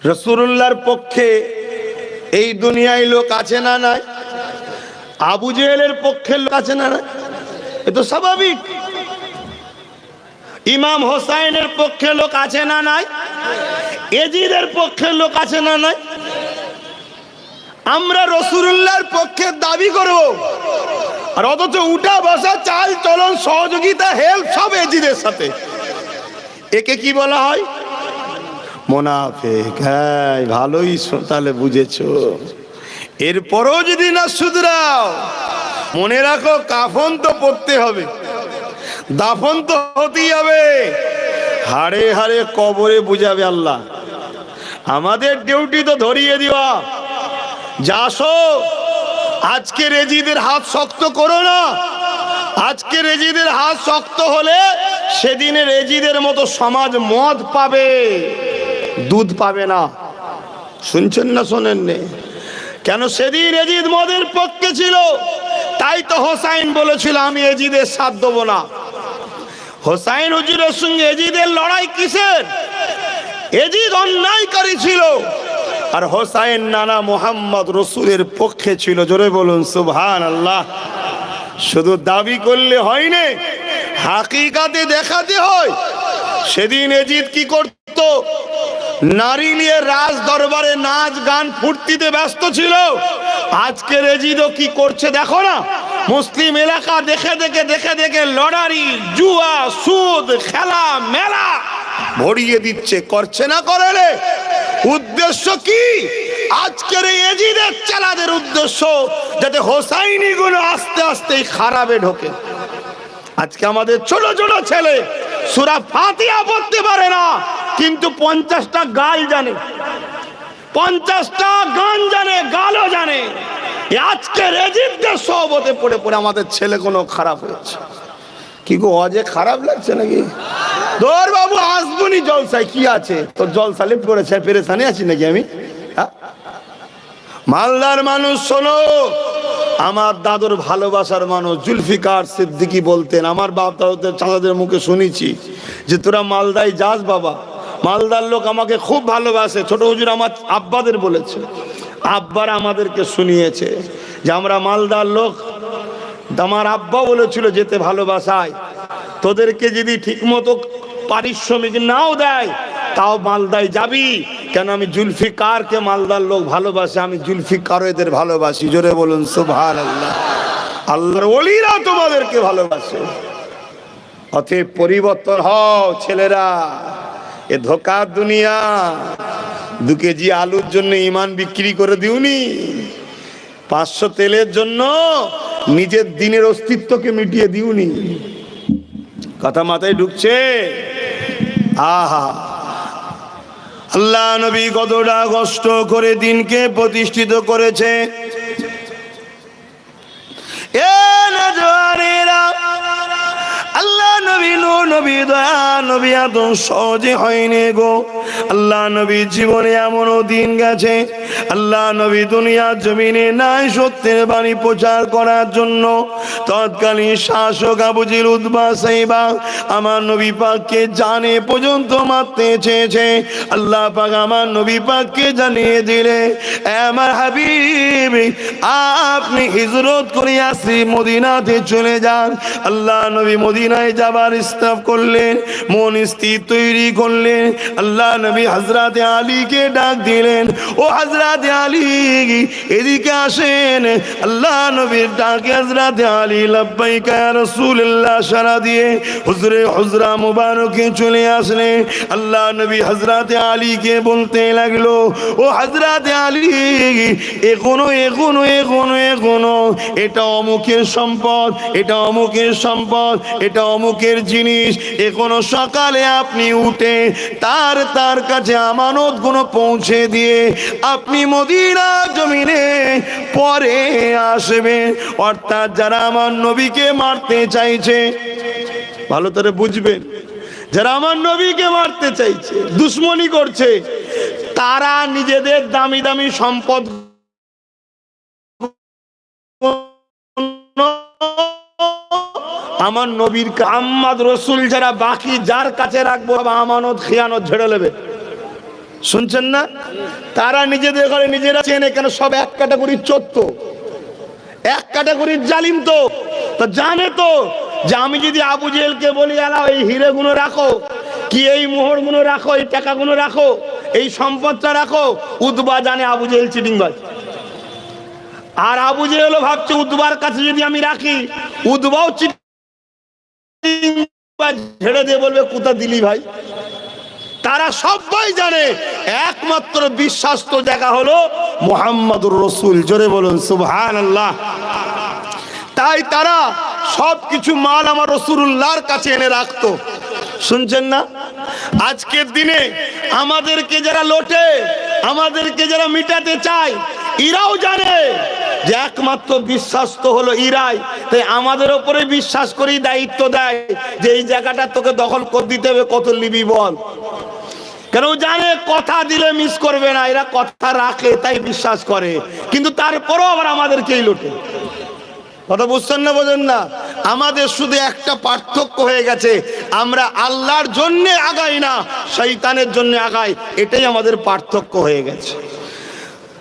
রাসূলুল্লাহর পক্ষে এই দুনিয়ায় লোক আছে না নাই? আবু জেহেলের পক্ষে লোক আছে না নাই? এ তো স্বাভাবিক। ইমাম হোসাইনের পক্ষে লোক আছে না নাই? এজিদের পক্ষে লোক আছে না নাই? আমরা রাসূলুল্লাহর পক্ষে দাবি করব, আর অথচ উঠা বসা, চাল চলন, সহযোগিতা, হেল্প সব এজিদের সাথে। একে কি বলা হয়? মুনাফিক। হ্যাঁ, ভালোই তাহলে বুঝেছো। এরপরও যদি না শুধরাও, মনে রাখো, কাফন তো পড়তে হবে, দাফন তো হতেই হবে, হাড়ে হাড়ে কবরে বুঝাবে আল্লাহ। আমাদের ডিউটি তো ধরিয়ে দেওয়া, যাসো, আজকে রেজিদের হাত শক্ত করো না। আজকে রেজিদের হাত শক্ত হলে সেদিনে রেজিদের মতো সমাজ মদ পাবে, দুধ পাবে না। শুনছেন না শোনেন নে? কেন সেদিন এজিদ মদের পক্ষে ছিল, তাই তো হোসাইন বলেছিল, আমি এজিদের সাথ দেবো না। হোসাইন হুজুরের সঙ্গে এজিদের লড়াই কিসের? এজিদ অন্যায়কারী ছিল, আর হোসাইন নানা মুহাম্মদ রসুলের পক্ষে ছিল। জোরে বলুন সুবহানাল্লাহ। শুধু দাবি করলে হয় না, হাকিকাতে দেখাতে হয়। সেদিন এজিদ কি করত? নারী নিয়ে রাজ দরবারে নাচ গান ফুর্তিতে ব্যস্ত ছিল। আজকের এজিদও কি করছে দেখো না? মুসলিম এলাকা দেখে দেখে দেখে দেখে লটারি, জুয়া, সুদ, খেলা মেলা ভরিয়ে দিচ্ছে। করছে না করে? উদ্দেশ্য কি? আজকের এজিদের চালাদের উদ্দেশ্য যাতে হোসাইনি গুলো আস্তে আস্তে খারাপে ঢোকে। আজকে আমাদের ছোট ছোট ছেলে সূরা ফাতিহা পড়তে পারে না, কিন্তু 50টা গাল জানে, 50টা গান জানে, গালও জানে। আজকে এজিদের সহবতে পড়ে পড়ে আমাদের ছেলে কোনো খারাপ হয়েছে। কি গো, অজে খারাপ লাগছে নাকি? তোর বাবু আসবনি জলসায়, কি আছে তোর? জলসা লিপ করেছে, পেরেশানি আছি নাকি আমি? মালদার মানুষ শোনো, আমার দাদুর ভালোবাসার মানুষ জুলফিকার সিদ্দিকী বলতেন, আমার বাপ দাদুদের চাচাদের মুখে শুনেছি যে তোরা মালদায় যাস বাবা, মালদার লোক আমাকে খুব ভালোবাসে। ছোট হুজুর আমার আব্বাদের বলেছে, আব্বারা আমাদেরকে শুনিয়েছে যে আমরা মালদার লোক। আমার আব্বা বলেছিল যেতে ভালোবাসায়, তোদেরকে যদি ঠিকমতো পারিশ্রমিক নাও দেয় তাও মালদায় যাবি। কেন? আমি জুলফিকারকে মালদার লোক ভালোবাসে, আমি জুলফিকারও এদের ভালোবাসি। জোরে বলুন সুবহানাল্লাহ। আল্লাহর ওলিরা তোমাদেরকে ভালোবাসে। অতএব পরিবর্তন হও ছেলেরা। এ ধোকার দুনিয়া। 2 কেজি আলুর জন্য ইমান বিক্রি করে দিওনি, 500 তেলের জন্য নিজের দিনের অস্তিত্বকে মিটিয়ে দিওনি। কথা মাথায় ঢুকছে? আহা, আল্লাহ নবী কতটা কষ্ট করে দিনকে প্রতিষ্ঠিত করেছে। এ নজওয়ানেরা, আল্লাহ নবী নূর নবী দয়া নবী এত সহজে হয়নি গো। আল্লাহ নবী জীবনে এমনও দিন গেছে আল্লাহ নবী দুনিয়ার জমিনে নাই সত্যের বাণী প্রচার করার জন্য তৎকালীন শাসক আবু জেহেল উতবা সাইবা আমার নবী পাককে জানে পর্যন্ত মারতে চেয়েছে। আল্লাহ পাক আমার নবী পাককে জানিয়ে দিলে আমার হাবিব আপনি হিজরত করে আসি মদিনাতে চলে যান। আল্লাহ নবী মদিনায় যাবার ইস্তাব করলেন, মন স্থির তৈরি করলেন। আল্লাহ নবী হযরতে আলীকে ডাক দিলেন, ও হযরতে আলী এদিকে আসেন। আল্লাহ নবীর ডাকে হযরতে আলী লাব্বাইকা ইয়া রাসূলুল্লাহ সারা দিয়ে হুজরে হুজরা মুবারকে চলে আসলেন। আল্লাহ নবী হযরতে আলীকে বলতে লাগলো, ও হযরতে আলী এখনো এখনো এখনো এখনো এটা অমুকের সম্পদ, এটা অমুকের সম্পদ, এটা অমুকের জিনিস। এখনো সকালে আপনি উঠে তার কাছে আমানত গুলো পৌঁছে দিয়ে আপনি মদিনা জমিনে পরে আসবেন। অর্থাৎ যারা আমার নবীকে মারতে চাইছে, ভালো করে বুঝবেন, যারা আমার নবীকে মারতে চাইছে, দুশ্মনী করছে, তারা নিজেদের দামি দামি সম্পদ আমার নবীর আম্মাদ রসুল যারা বাকি যার কাছে রাখবো আমানত খিয়ানত ঝেড়ে নেবে। শুনছেন না? তারা নিজেদের ঘরে নিজেরা চেনে কেন, সব এক ক্যাটাগরির চোর তো, এক ক্যাটাগরির জালিম তো। তো জানে তো যে আমি যদি আবু জেহেলকে বলি আলা এই হিরে গুলো রাখো, কি এই মোহর গুলো রাখো, এই টাকা গুলো রাখো, এই সম্পদটা রাখো, উতবা জানে আবু জেহেল চিটিংবাজ। আর আবু জেহেলও ভাবছে উতবার কাছে যদি আমি রাখি, উতবাও চিটিংবাজ ঝেড়ে দিয়ে বলবে কোথা দিলি ভাই। তারা সবাই জানে একমাত্র বিশ্বাস্ত জায়গা হলো মুহাম্মাদুর রাসূল। জোরে বলুন সুবহানাল্লাহ। তাই তারা সবকিছু মাল আমার রাসূলুল্লাহর কাছে এনে রাখতো। শুনছেন না? আজকের দিনে আমাদেরকে যারা লোটে, আমাদেরকে যারা মিটাতে চায়, এরাও জানে যে একমাত্র বিশ্বাস্ত হলো ইরাই। তাই আমাদের ওপরে বিশ্বাস করেই দায়িত্ব দেয় যে এই জায়গাটা তোকে দখল করে দিতে হবে, কত লিবি বল। কেন জানে কথা দিলে মিস করবে না, এরা কথা রাখে তাই বিশ্বাস করে, কিন্তু তারপরও আবার আমাদেরকেই লোটে। কথা বুঝছেন না? বোঝেন না? আমাদের শুধু একটা পার্থক্য হয়ে গেছে, আমরা আল্লাহর জন্য আগাই না, শয়তানের জন্য আগাই। এটাই আমাদের পার্থক্য হয়ে গেছে।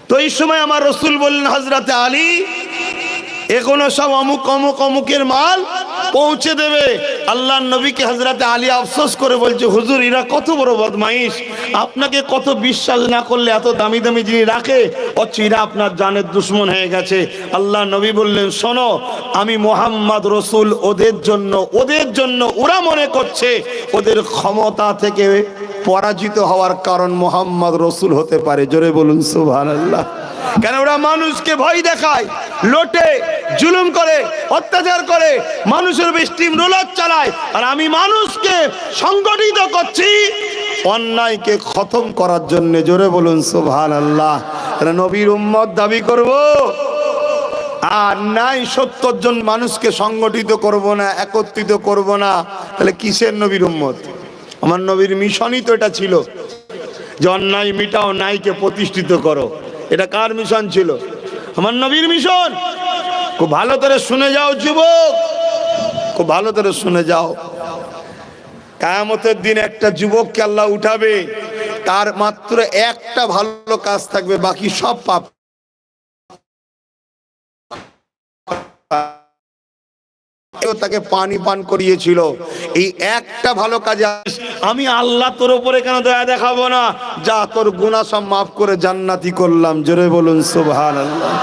তো এই সময় আমার রাসূল বললেন, হযরতে আলী এখনো সব অমুক অমুক অমুকের মাল পৌঁছে দেবে। আল্লাহর নবীকে হযরতে আলী আফসোস করে বলছে, হুজুর এরা কত বড় বদমাইশ, আপনাকে কত বিশ্বাস না করলে এত দামি দামি জিনিস রাখে, অথচ এরা আপনার জানের দুশমন হয়ে গেছে। আল্লাহ নবী বললেন, শোনো আমি মুহাম্মদ রাসূল ওদের জন্য ওরা মনে করছে ওদের ক্ষমতা থেকে পরাজিত হওয়ার কারণ মুহাম্মদ রাসূল হতে পারে। জোরে বলুন সুবহানাল্লাহ। কেন ওরা মানুষকে ভয় দেখায়, লোটে, জুলুম করে, অত্যাচার করে, মানুষের স্টিম রোলার চালায়, আর আমি মানুষকে সংগঠিত করছি অন্যায়কে খতম করার জন্য। জোরে বলুন সুবহানাল্লাহ। নবীর উম্মত দাবি করব আর নাই 70 জন মানুষকে সংগঠিত করব না, একত্রিত করব না, তাহলে কিসের নবীর উম্মত? আমার নবীর মিশনই তো এটা ছিল যে অন্যায় মিটাও, ন্যায়কে প্রতিষ্ঠিত করো। এটা কার মিশন ছিল? আমার নবীর মিশন। খুব ভালো করে শুনে যাও যুবক, খুব ভালো করে শুনে যাও। কিয়ামতের দিন একটা যুবককে আল্লাহ উঠাবে, তার মাত্র একটা ভালো কাজ থাকবে, বাকি সব পাপ। তাকে পানি পান করিয়েছিল, এই একটা ভালো কাজে আমি আল্লাহ তোর উপরে কেন দয়া দেখাবো না, যা তোর গুনাহ সব মাফ করে জান্নাতি করলাম। জোরে বলুন সুবহানাল্লাহ।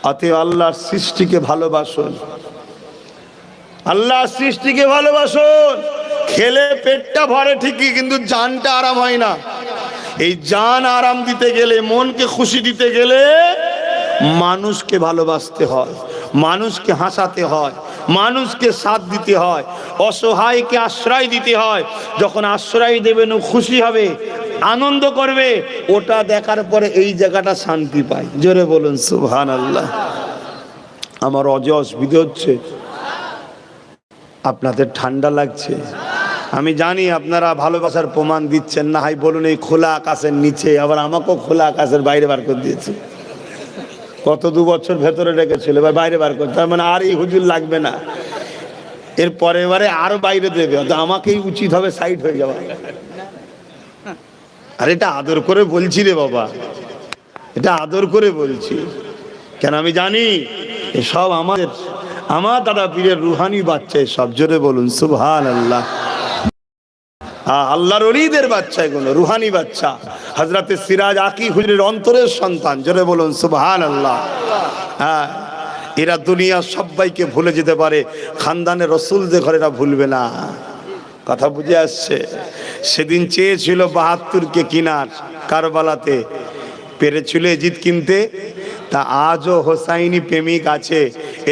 অতএব আল্লাহর সৃষ্টিকে ভালোবাসুন, আল্লাহর সৃষ্টিকে ভালোবাসুন। খেলে পেটটা ভরে ঠিকই, কিন্তু জানটা আরাম হয় না। এই জান আরাম দিতে গেলে, মনকে খুশি দিতে গেলে মানুষকে ভালোবাসতে হয়, মানুষকে হাসাতে হয়, মানুষকে সাথ দিতে হয়, অসহায়কে আশ্রয় দিতে হয়। যখন আশ্রয় দেবেন ও খুশি হবে, আনন্দ করবে, ওটা দেখার পরে এই জায়গাটা শান্তি পায়। জোরে বলুন সুবহানাল্লাহ। আমার অজস বিধি হচ্ছে, আপনাদের ঠান্ডা লাগছে, আমি জানি আপনারা ভালোবাসার প্রমাণ দিচ্ছেন না। হাই বলুন, এই খোলা আকাশের নিচে আবার আমাকেও খোলা আকাশের বাইরে বার করে দিয়েছে। কত 2 বছর ভেতরে রেখেছিল, এবার বাইরে বার করতে, তার মানে আর এই হুজুর লাগবে না, এর পরের বারে আরো বাইরে দেবে, তো আমাকেই উচিত হবে সাইড হয়ে যাওয়া। আর এটা আদর করে বলছি রে বাবা, এটা আদর করে বলছি, কেন আমি জানি এসব আমার দাদা পীরের রুহানি বাচ্চা, সব জোরে বলুন সুবহানাল্লাহ। আল্লাহর ওলিদের বাচ্চা, এগুলো রুহানি বাচ্চা, হযরতে সিরাজ আকি হুজুরের অন্তরের সন্তান, জোরে বলুন সুবহানাল্লাহ। হ্যাঁ, এরা দুনিয়ার সবাইকে ভুলে যেতে পারে, খানদানের রসুলদের ঘরে এরা ভুলবে না। কথা বুঝে আসছে? সেদিন চেয়েছিল ৭২কে কিনার কারবালাতে, পেরেছিল এজিদ কিনতে, তা আজও হোসাইনি প্রেমিক আছে,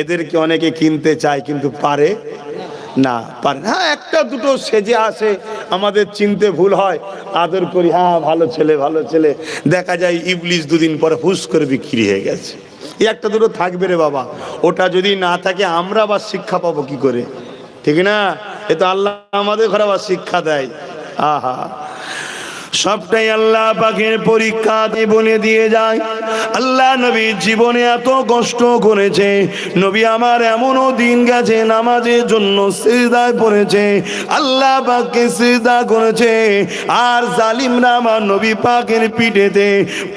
এদেরকে অনেকে কিনতে চায় কিন্তু পারে না, পারে না। হ্যাঁ, একটা দুটো সেজে আসে, আমাদের চিনতে ভুল হয়, আদর করি, হ্যাঁ ভালো ছেলে ভালো ছেলে, দেখা যায় ইবলিস 2 দিন পরে হুস করে বিক্রি হয়ে গেছে। এই একটা দুটো থাকবে রে বাবা, ওটা যদি না থাকে আমরা আবার শিক্ষা পাবো কি করে, ঠিক না? এ তো আল্লাহ আমাদের ঘরে আবার শিক্ষা দেয়। আহা, সবটাই আল্লাহ পাকের পরীক্ষা জীবনে দিয়ে যায়। আল্লাহ নবী জীবনে এত কষ্ট করেছে, নবী আমার এমনও দিন গেছে নামাজের জন্য সিজদায় পড়েছে, আল্লাহ পাককে সিজদা করেছে, আর জালিমরা আমার নবী পাকের পিঠেতে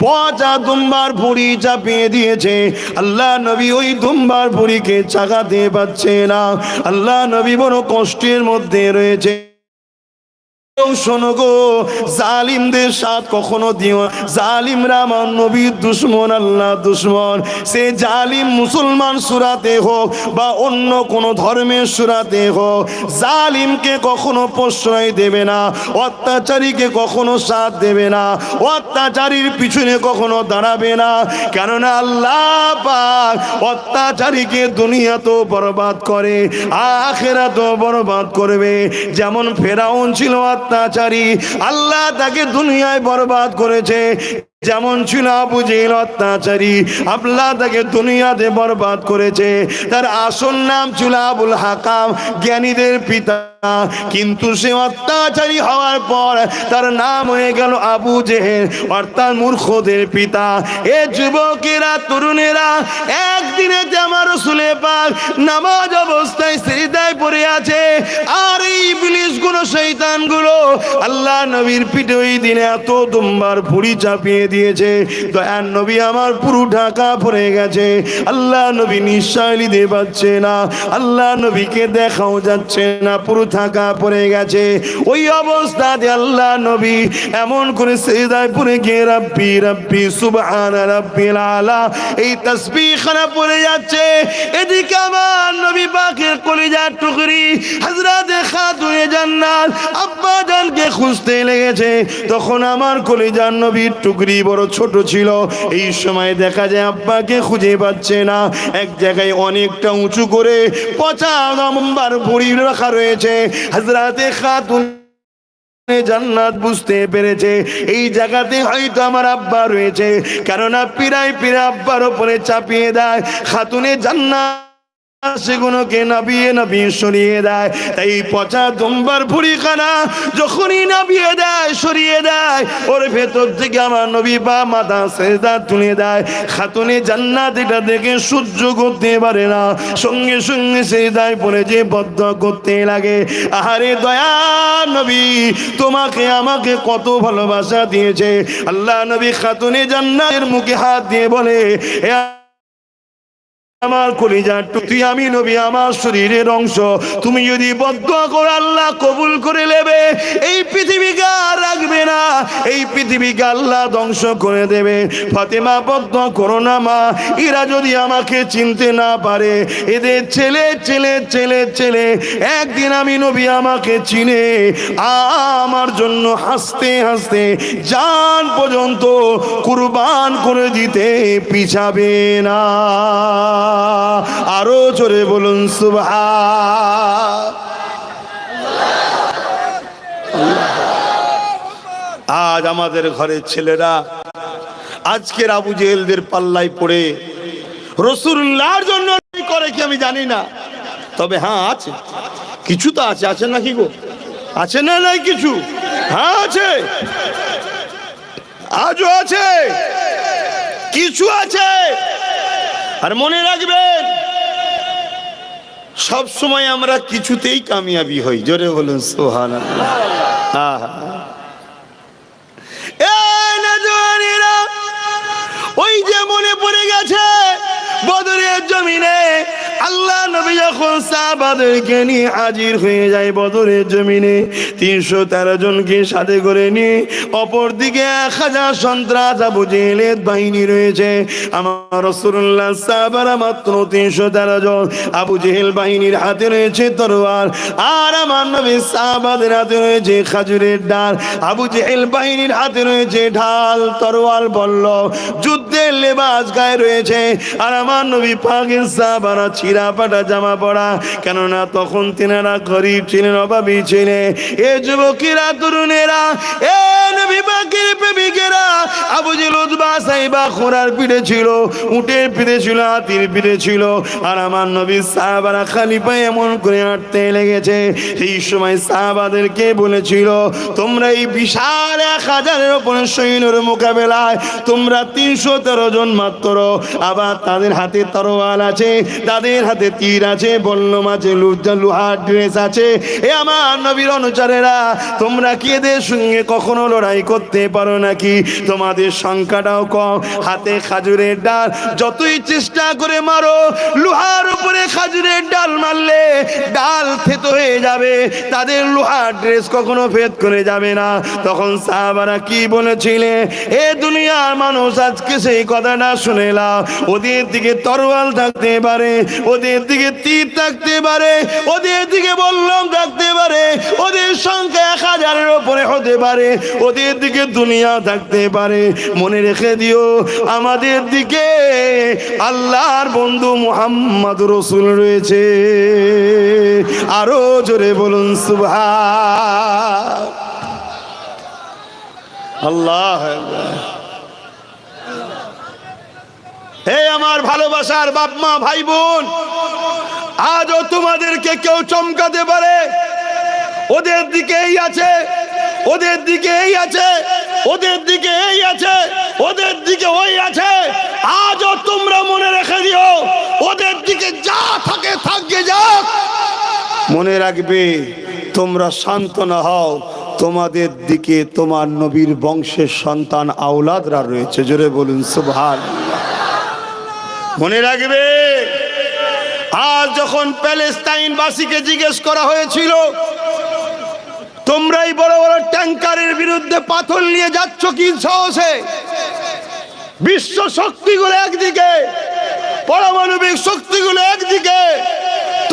পচা দুম্বার ভুঁড়ি চাপিয়ে দিয়েছে। আল্লাহ নবী ওই দুম্বার ভুঁড়িকে চাগাতে পারছে না, আল্লাহ নবী বড় কষ্টের মধ্যে রয়েছে। শোনো গো, জালিমদের সাথ কখনো দিও, জালিমরা আমার নবীর দুশ্মন, আল্লাহ দুশ্মন। সে জালিম মুসলমান সুরাতে হোক বা অন্য কোনো ধর্মের সুরাতে হোক, জালিমকে কখনো প্রশ্রয় দেবে না, অত্যাচারীকে কখনো সাথ দেবে না, অত্যাচারীর পিছনে কখনো দাঁড়াবে না। কেননা আল্লাহ পাক অত্যাচারীকে দুনিয়াতেও বরবাদ করে, আখিরাতেও বরবাদ করবে। যেমন ফেরাউন ছিল অত্যাচারী, আল্লাহ তাকে দুনিয়ায় বরবাদ করেছে। যেমন ছিল আবু জেহেল অত্যাচারী, আল্লাহ তাকে দুনিয়াতে বরবাদ করেছে। তার আসল নাম ছিল আবুল হাকাম, জ্ঞানীদের পিতা, কিন্তু সে অত্যাচারী হওয়ার পর তার নাম হয়ে গেল আবু জেহেল, অর্থাৎ মূর্খদের পিতা। এ যুবকেরা, তরুণেরা, একদিনে আমার রাসূলে পাক নামাজ অবস্থায় সিজদায় পড়ে আছে, আর এই ইবলিস গুলো, শয়তান গুলো আল্লাহ নবীর পিঠে ওই দিনে এত দুম্বার ভুঁড়ি চাপিয়ে দিয়েছে, দয়ার নবী আমার পুরো ঢাকা পড়ে গেছে। আল্লাহ নবী নিঃশ্বাস নিতে পারছে না, আল্লাহ নবীকে দেখাও যাচ্ছে না, পুরো ঢাকা পড়ে গেছে। ওই অবস্থাতে আল্লাহ নবী এমন করে সিজদায় পড়ে গিয়ে রাব্বি রাব্বি সুবহানা রাব্বিল আলা এই তাসবিহ খানা পড়ে যাচ্ছে। এদিকে আমার নবী পাকের কলিজার টুকরি হযরতে খাতুনে জান্নাত আব্বা জানকে খুঁজতে লেগেছে। তখন আমার কলিজার নবীর টুকরি বড় ছোট ছিল, এই সময় দেখা যায় আব্বাকে খুঁজে পাচ্ছে না। এক জায়গায় অনেকটা উঁচু করে পচা নম্বর ভুঁড়ি রাখা রয়েছে। হযরতে খাতুনে জান্নাত বুঝতে পেরেছে এই জায়গাতে হয়তো আমার আব্বা রয়েছে, কেননা পিরায় পিরায় আব্বার উপরে চাপিয়ে দেয়। খাতুনে জান্নাত সেগুলোকে নাবিয়ে নাবিয়ে সরিয়ে দেয়। তাই পচা দুম্বার ভুঁড়িখানা যখনই নাবিয়ে দেয়, সরিয়ে দেয়, ওর ভেতর থেকে আমার নবী বা মাথা সিজদা তুলে দেয়। খাতুনে জান্নাত এটা দেখে সহ্য করতে পারে না, সঙ্গে সঙ্গে সিজদায় পড়ে যে বদ্ধ করতে লাগে, আহারে দয়া নবী তোমাকে আমাকে কত ভালোবাসা দিয়েছে। আল্লাহ নবী খাতুনে জান্নাতের মুখে হাত দিয়ে বলে, আমার কলিজার টুকরি, আমি নবী আমার শরীরের অংশ, তুমি যদি বদদুয়া করো আল্লাহ কবুল করে নেবে। এই পৃথিবীকে আর রাখবে না, এই পৃথিবীকে আল্লাহ ধ্বংস করে দেবে। ফাতেমা বদদুয়া করো না মা, এরা যদি আমাকে চিনতে না পারে, এদের ছেলে ছেলে ছেলে ছেলে একদিন আমি নবী আমাকে চিনে আমার জন্য হাসতে হাসতে জান পর্যন্ত কুরবান করে দিতে পিছাবে না। আরো জোরে বলুন সুবহান। আজ আমাদের ঘরের ছেলেরা আজকের আবু জেহেলদের পাল্লায় পড়ে রাসূলুল্লাহর জন্য করে কি আমি জানি না, তবে হ্যাঁ আছে, কিছু তো আছে, আছে নাকি গো? আছে না নাই কিছু? হ্যাঁ আছে, আজও আছে, কিছু আছে। আর মনে রাখবেন, সব সময় আমরা কিছুতেই কামিয়াবি হই। জোরে বলুন সুবহানাল্লাহ। ওই যে মনে পড়ে গেছে বদরের জমিনে আল্লাহ নবী যখন সাহাবাদেরকে নিয়ে হাজির হয়ে যায় বদরের জমিনে, 313 জনকে সাথে করে নিয়ে অপরদিকে 1000 সন্ত্রাস আবু জেহেলের বাহিনী রয়েছে। আমার রাসূলুল্লাহ সাহাবারা মাত্র 313 জন। আবু জেহেল বাহিনীর হাতে রয়েছে তরোয়াল, আর আমার নবী সাহাবাদের হাতে রয়েছে খাজুরের ডাল। আবু জেহেল বাহিনীর হাতে রয়েছে ঢাল, তরোয়াল, বল্লম, যুদ্ধের লেবাস গায়ে রয়েছে। আর আমার নবী পাকের সাহাবারা ছিঁড়া পাটা জামা পড়া, কেননা তখন তিনারা গরিব ছিলেন, অভাবী ছিলেন। এ যুবকেরা, তরুণেরা, এ নবী পাকের প্রেমিকেরা, আবু জেহেল উতবা সাইবা ঘোড়ার পিঠে ছিল, উটের পিঠে ছিল, হাতির পিঠে ছিল। আর আমার নবী সাহাবারা খালি পায়ে এমন করে হাঁটতে লেগেছে। এই সময় সাহাবাদেরকে বলেছিল, তোমরা এই বিশাল 1000-এর ওপর সৈন্যের মোকাবেলায় তোমরা 313 জন মাত্র। আবার তাদের হাতে তরোয়াল আছে, তাদের হাতে তীর আছে, বল্লম আছে, লোহার ড্রেস আছে। এ আমার নবীর অনুচরেরা, তোমরা কি এদের সঙ্গে কখনো লড়াই করতে পারো নাকি? তোমাদের সংখ্যাটাও কম, হাতে খাজুরের ডাল, যতই চেষ্টা করে মারো, লোহার উপরে খাজুরের ডাল মারলে ডাল থেতো হয়ে যাবে, তাদের লোহার ড্রেস কখনো ভেদ করে যাবে না। তখন সাহাবারা কি বলেছিলে? এ দুনিয়ার মানুষ আজকে সেই কথাটা শুনে নাও। ওদের দিকে তরোয়াল থাকতে পারে, ওদের দিকে তীর থাকতে পারে, ওদের দিকে বল্লম থাকতে পারে, ওদের সংখ্যা 1000-এর উপরে হতে পারে, ওদের দিকে দুনিয়া থাকতে পারে। মনে রেখে দিও, আমাদের দিকে আল্লাহর বন্ধু মুহাম্মদ রাসূল রয়েছে। আরো জোরে বলুন সুবহান আল্লাহ। হে আমার ভালোবাসার বাপ মা ভাই বোন, আজও তোমাদেরকে কেউ চমকাতে পারে, ওদের দিকে এই আছে, ওদের দিকে এই আছে, ওদের দিকে এই আছে, ওদের দিকে ওই আছে। আজও তোমরা মনে রেখে দিও, ওদের দিকে যা থাকে থাকবে যাক। মনে রাখবে, তোমরা শান্ত না হও, তোমাদের দিকে তোমার নবীর বংশের সন্তান আওলাদরা রয়েছে। জোরে বলুন সুবহানাল্লাহ। মনে রাখবে, আজ যখন প্যালেস্তাইনবাসীকে জিজ্ঞেস করা হয়েছিল, তোমরাই বড় বড় ট্যাঙ্কারের বিরুদ্ধে পাথর নিয়ে যাচ্ছ কি সাহসে? বিশ্ব শক্তিগুলো একদিকে, পারমাণবিক শক্তিগুলো একদিকে,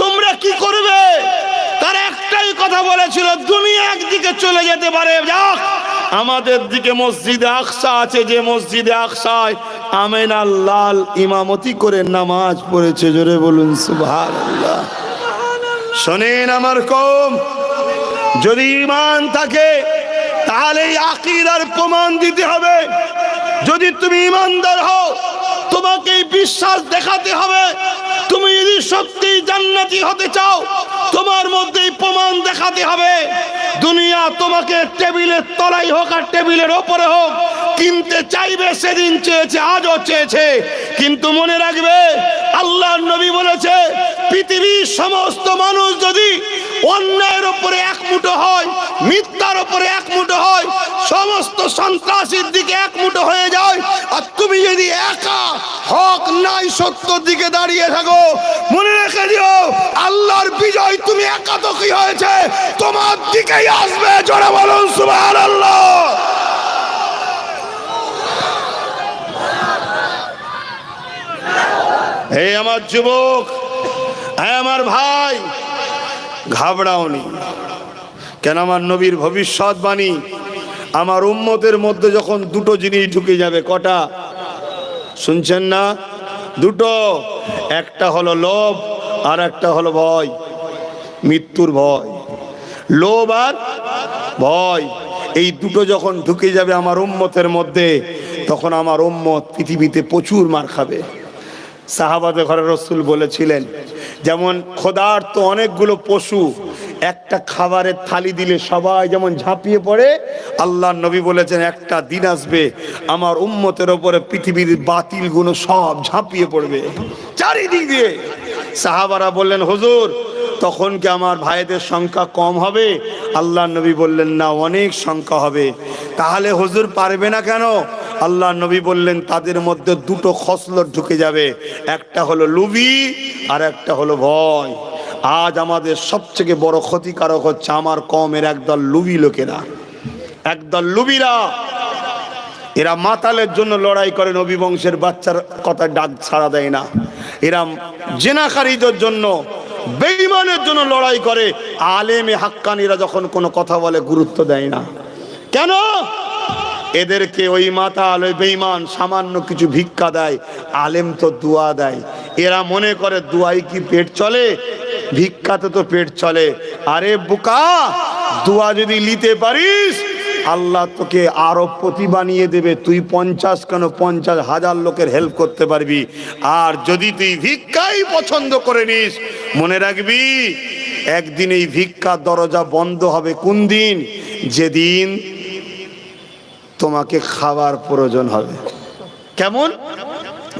তোমরা কি করবে? তার একটাই কথা বলেছিল, দুনিয়া একদিকে চলে যেতে পারে, যাক, আমাদের দিকে মসজিদে আকসা আছে, যে মসজিদে আকসায় আমিনা লাল ইমামতি করে নামাজ পড়েছে। জোরে বলুন সুবহানাল্লাহ। শোনেন আমার কওম, যদি ঈমান থাকে তাহলে এই আকীদার প্রমাণ দিতে হবে। যদি তুমি ঈমানদার হও, তোমাকে বিশ্বাস দেখাতে হবে। তুমি যদি সত্যি জান্নাতি হতে চাও, তোমার মধ্যে প্রমাণ দেখাতে হবে। দুনিয়া তোমাকে টেবিলের তলায় হোক আর টেবিলের ওপরে হোক কিনতে চাইবে, সেদিন চেয়েছে, আজও চেয়েছে। কিন্তু মনে রাখবে, আল্লাহর নবী বলেছে, পৃথিবীর সমস্ত মানুষ যদি অন্যায়ের উপরে এক মুঠো হয়, মিথ্যার উপরে এক মুঠো হয়, সমস্ত সন্ত্রাসীর দিকে এক মুঠো হয়ে যায়, আর তুমি যদি একা হক নাই সত্যর দিকে দাঁড়িয়ে থাকো, মনে রেখে দিও, আল্লাহর বিজয় তুমি একা তো কি হয়েছে, তোমার দিকেই আসবে। জোরে বলুন সুবহানাল্লাহ। হে আমার যুবক, হে আমার ভাই, ঘাবড়াওনি। কেন? আমার নবীর ভবিষ্যৎবাণী, আমার উম্মতের মধ্যে যখন দুটো জিনিস ঢুকে যাবে। কটা? শুনছেন না? দুটো। একটা হলো লোভ, আর একটা হলো ভয়, মৃত্যুর ভয়। লোভ আর ভয়, এই দুটো যখন ঢুকে যাবে আমার উম্মতের মধ্যে, তখন আমার উম্মত পৃথিবীতে প্রচুর মার খাবে। সাহাবাদের ঘরে রাসূল বলেছিলেন, যেমন ক্ষুধার্ত অনেকগুলো পশু একটা খাবারের থালি দিলে সবাই যেমন ঝাঁপিয়ে পড়ে, আল্লাহ নবী বলেছেন একটা দিন আসবে আমার উম্মতের ওপরে পৃথিবীর বাতিল গুলো সব ঝাঁপিয়ে পড়বে চারিদিক দিয়ে। সাহাবারা বললেন হুজুর তখন কি আমার ভাইদের সংখ্যা কম হবে? আল্লাহ নবী বললেন না, অনেক সংখ্যা হবে। তাহলে হুজুর পারবে না কেন? আল্লাহ নবী বললেন তাদের মধ্যে দুটো খসলত ঢুকে যাবে, একটা হলো লুবি আর একটা হলো ভয়। আজ আমাদের সবথেকে বড় ক্ষতিকারক হচ্ছে আমার কমের একদল লুবি লোকেরা, একদল লুবিরা। এরা মাতালের জন্য লড়াই করে, নবী বংশের বাচ্চার কথা ডাক ছাড়া দেয় না। এরা জেনাকারীদের জন্য, বেঈমানের জন্য লড়াই করে। আলেমে হাক্কানিরা যখন কোনো কথা বলে গুরুত্ব দেয় না। কেন? এদেরকে ওই মাতাল ওই বেঈমান সামান্য কিছু ভিক্ষা দেয়, আলেম তো দুয়া দেয়। এরা মনে করে দুয়াই কি পেট চলে? ভিক্ষাতে তো পেট চলে। আরে বোকা, দুয়া যদি নিতে পারিস আল্লাহ তোকে আরবপতি বানিয়ে দেবে। তুই 50 কেন 50,000 লোকের হেল্প করতে পারবি। আর যদি তুই ভিক্ষাই পছন্দ করে নিস, মনে রাখবি একদিন এই ভিক্ষার দরজা বন্ধ হবে। কোন দিন? যেদিন তোমাকে খাবার প্রয়োজন হবে। কেমন?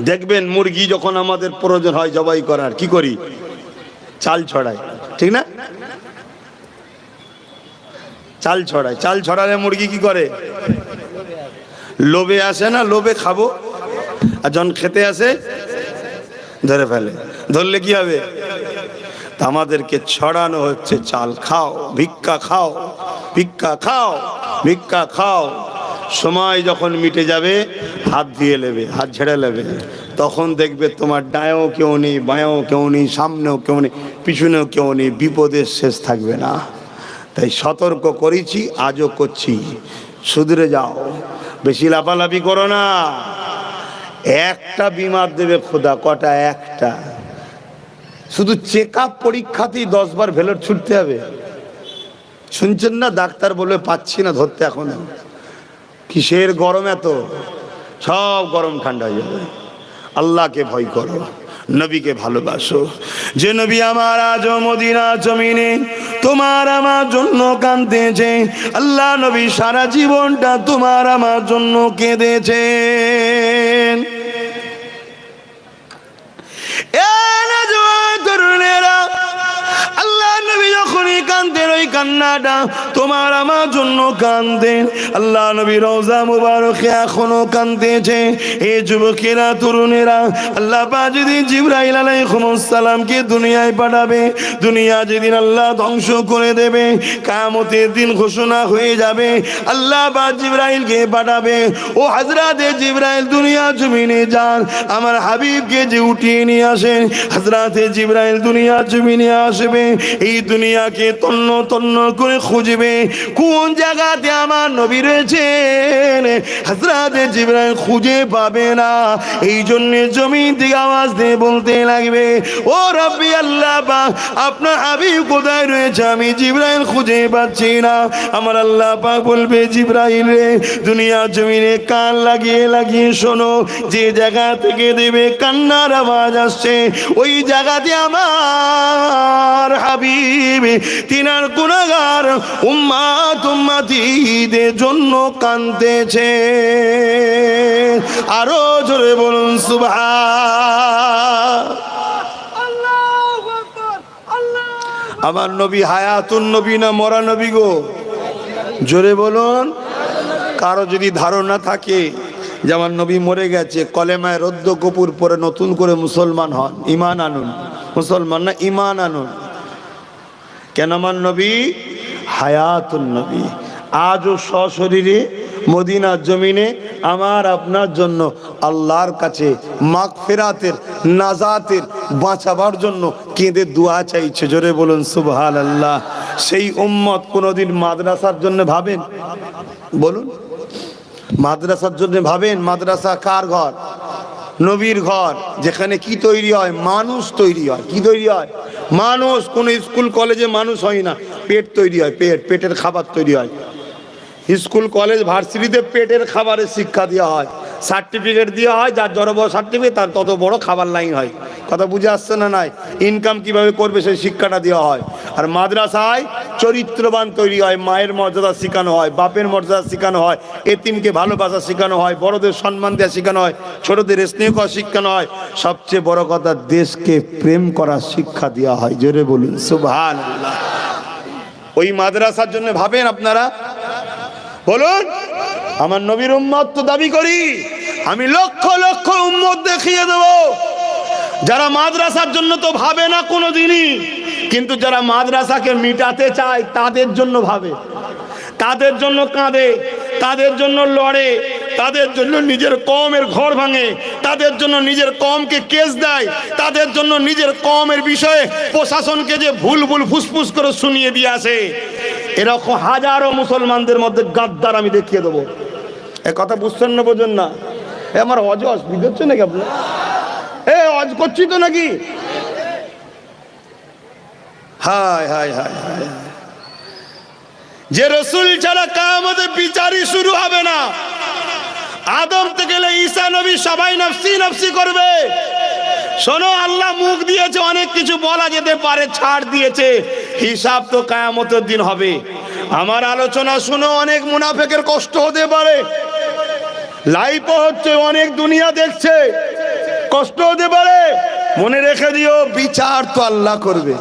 দেখবেন মুরগি যখন আমাদের প্রয়োজন হয় জবাই করার, কি করি? চাল ছড়াই, ঠিক না? চাল ছড়ায়। চাল ছড়ালে মুরগি কি করে? লোভে আসে না, লোভে খাবো, আর যখন খেতে আসে ধরে ফেলে। ধরলে কি হবে? আমাদেরকে ছড়ানো হচ্ছে চাল খাও, ভিক্ষা খাও, ভিক্ষা খাও, ভিক্ষা খাও। সময় যখন মিটে যাবে হাত দিয়ে নেবে, হাত ঝেড়ে নেবে, তখন দেখবে তোমার ডায়েও কেউ নেই, বাঁয়েও কেউ নেই, সামনেও কেউ নেই, পিছনেও কেউ নেই। বিপদের শেষ থাকবে না। তাই সতর্ক করেছি, আজও করছি, সুধরে যাও, বেশি লাফালাফি করো না। একটা বিমার দেবে খোদা, কটা? একটা। শুধু চেক আপ পরীক্ষাতেই 10 বার ভেলোর ছুটতে হবে। শুনছেন না? ডাক্তার বলবে পাচ্ছি না ধরতে এখন। কিসের গরম এত? সব গরম ঠান্ডা হয়ে যাবে। আল্লাহকে ভয় করো, নবীকে ভালোবাসো। যে নবী আমার আজ মদিনা জমিনে তোমার আমার জন্য কাঁদতেছে, আল্লাহ নবী সারা জীবনটা তোমার আমার জন্য কেঁদেছেন। তরুণেরা, আল্লাহ নবী যখনই কাঁদেন ওই কান্নাটা তোমার আমার জন্য কাঁদেন। আল্লাহ নবী রওজা মুবারকে এখনো কাঁদতেছে। এই যুবকেরা, তরুণেরা, আল্লাহ পাক যেদিন জিবরাইল আলাইহিস সালামকে দুনিয়ায় পাঠাবে, দুনিয়া যেদিন আল্লাহ ধ্বংস করে দেবে, কিয়ামতের দিন ঘোষণা হয়ে যাবে, আল্লাহ পাক জিবরাইলকে পাঠাবে, ও হযরতে জিবরাইল দুনিয়া জমিনে যান, আমার হাবিবকে যে উঠিয়ে নিয়ে আসেন। হযরতে জিবরাইল দুনিয়া জমিনে আসবে, এই দুনিয়াকে তন্ন তন্ন করে খুঁজবে কোন জায়গাতে আমার নবী রয়েছেন। হযরতে জিবরাইল খুঁজে পাবে না। এই জন্য জমিন থেকে আওয়াজ দিয়ে বলতে লাগবে, ও রব্বি আল্লাহ পাক, আপনার হাবিব কোথায় রয়েছে? আমি জিবরাইল খুঁজে পাচ্ছি না। আমার আল্লাহ পাক বলবে, জিবরাইল রে, দুনিয়া জমিনে কান লাগিয়ে লাগিয়ে শোনো, যে জায়গা থেকে দেবে কান্নার আওয়াজ আসছে, ওই জায়গাতে আমার হাবিব তিনার গুনাহগার উম্মত উম্মতীদের জন্য কাঁদতেছে। আরো জোরে বলুন সুবহান। আমার নবী হায়াতুন নবী না মরা নবী গো? জোরে বলুন। কারো যদি ধারণা থাকে যে আমার নবী মরে গেছে, কলেমায় রদ্দ কপুর পরে নতুন করে মুসলমান হন, ইমান আনুন। মুসলমান না, ইমান আনুন। কেন? আমার নবী হায়াতুন নবী। আজও সশরীরে মদিনার জমিনে আমার আপনার জন্য আল্লাহর কাছে মাগফিরাতের, নাজাতের, বাঁচাবার জন্য কেঁদে দোয়া চাইছে। জোরে বলুন সুবহানাল্লাহ। সেই উম্মত কোনোদিন মাদ্রাসার জন্য ভাবেন? বলুন, মাদ্রাসার জন্য ভাবেন? মাদ্রাসা কার ঘর? নবীর ঘর, যেখানে কি তৈরি হয়? মানুষ তৈরি হয়। কি তৈরি হয়? মানুষ। কোন স্কুল কলেজে মানুষ হয় না, পেট তৈরি হয়। পেটের খাবার তৈরি হয়। স্কুল কলেজ ভার্সিটিতে পেটের খাবারের শিক্ষা দেওয়া হয়, সার্টিফিকেট দেওয়া হয়। যার যত বড় সার্টিফিকেট তার তত বড় খাবার লাইন হয়। কথা বুঝে আসছে না? নাই ইনকাম কিভাবে করবে সেই শিক্ষাটা দেওয়া হয়। আর মাদ্রাসায় চরিত্রবান তৈরি হয়, মায়ের মর্যাদা শেখানো হয়, বাপের মর্যাদা শেখানো হয়, এতিমকে ভালোবাসা শেখানো হয়, বড়দের সম্মান দেওয়া শেখানো হয়, ছোটদের স্নেহ করা শেখানো হয়, সবচেয়ে বড় কথা দেশকে প্রেম করার শিক্ষা দেওয়া হয়। জোরে বলুন সুবহানাল্লাহ। ওই মাদ্রাসার জন্য ভাবেন আপনারা? বলুন। আমার নবীর উম্মত তো দাবি করি, আমি লক্ষ লক্ষ উম্মত দেখিয়ে দেব যারা মাদ্রাসার জন্য তো ভাবে না কোনো দিনই, কিন্তু যারা মাদ্রাসাকে মিটাতে চায় তাদের জন্য ভাবে, তাদের জন্য কাঁদে, তাদের জন্য লড়ে, তাদের জন্য নিজের কওমের ঘর ভাঙে, তাদের জন্য নিজের কওমকে কেস দেয়, তাদের জন্য নিজের কওমের বিষয়ে প্রশাসনকে যে ভুল ভুল ফুসফুস করে শুনিয়ে দিয়ে আসে। এরকম হাজারো মুসলমানদের মধ্যে গাদ্দার আমি দেখিয়ে দেবো। এ কথা বুঝছেন না? বোঝেন না? এ আমার অসুবিধা হচ্ছে নাকি আপনার? এ অজ করছি তো নাকি? হায় হায় হায় হায়, যে রসুল ছাড়া কিয়ামতে বিচারই শুরু হবে না। আদম থেকে ঈসা নবী সবাই নফসি নফসি করবে। শোনো, আল্লাহ মুখ দিয়েছে, অনেক কিছু বলা যেতে পারে, ছাড় দিয়েছে, হিসাব তো কিয়ামতের দিন হবে। আমার আলোচনা শুনো, অনেক মুনাফিকের কষ্ট হতে পারে, লাইভও হচ্ছে, অনেক দুনিয়া দেখছে, কষ্ট হতে পারে। মনে রেখে দিও, বিচার তো আল্লাহ করবে।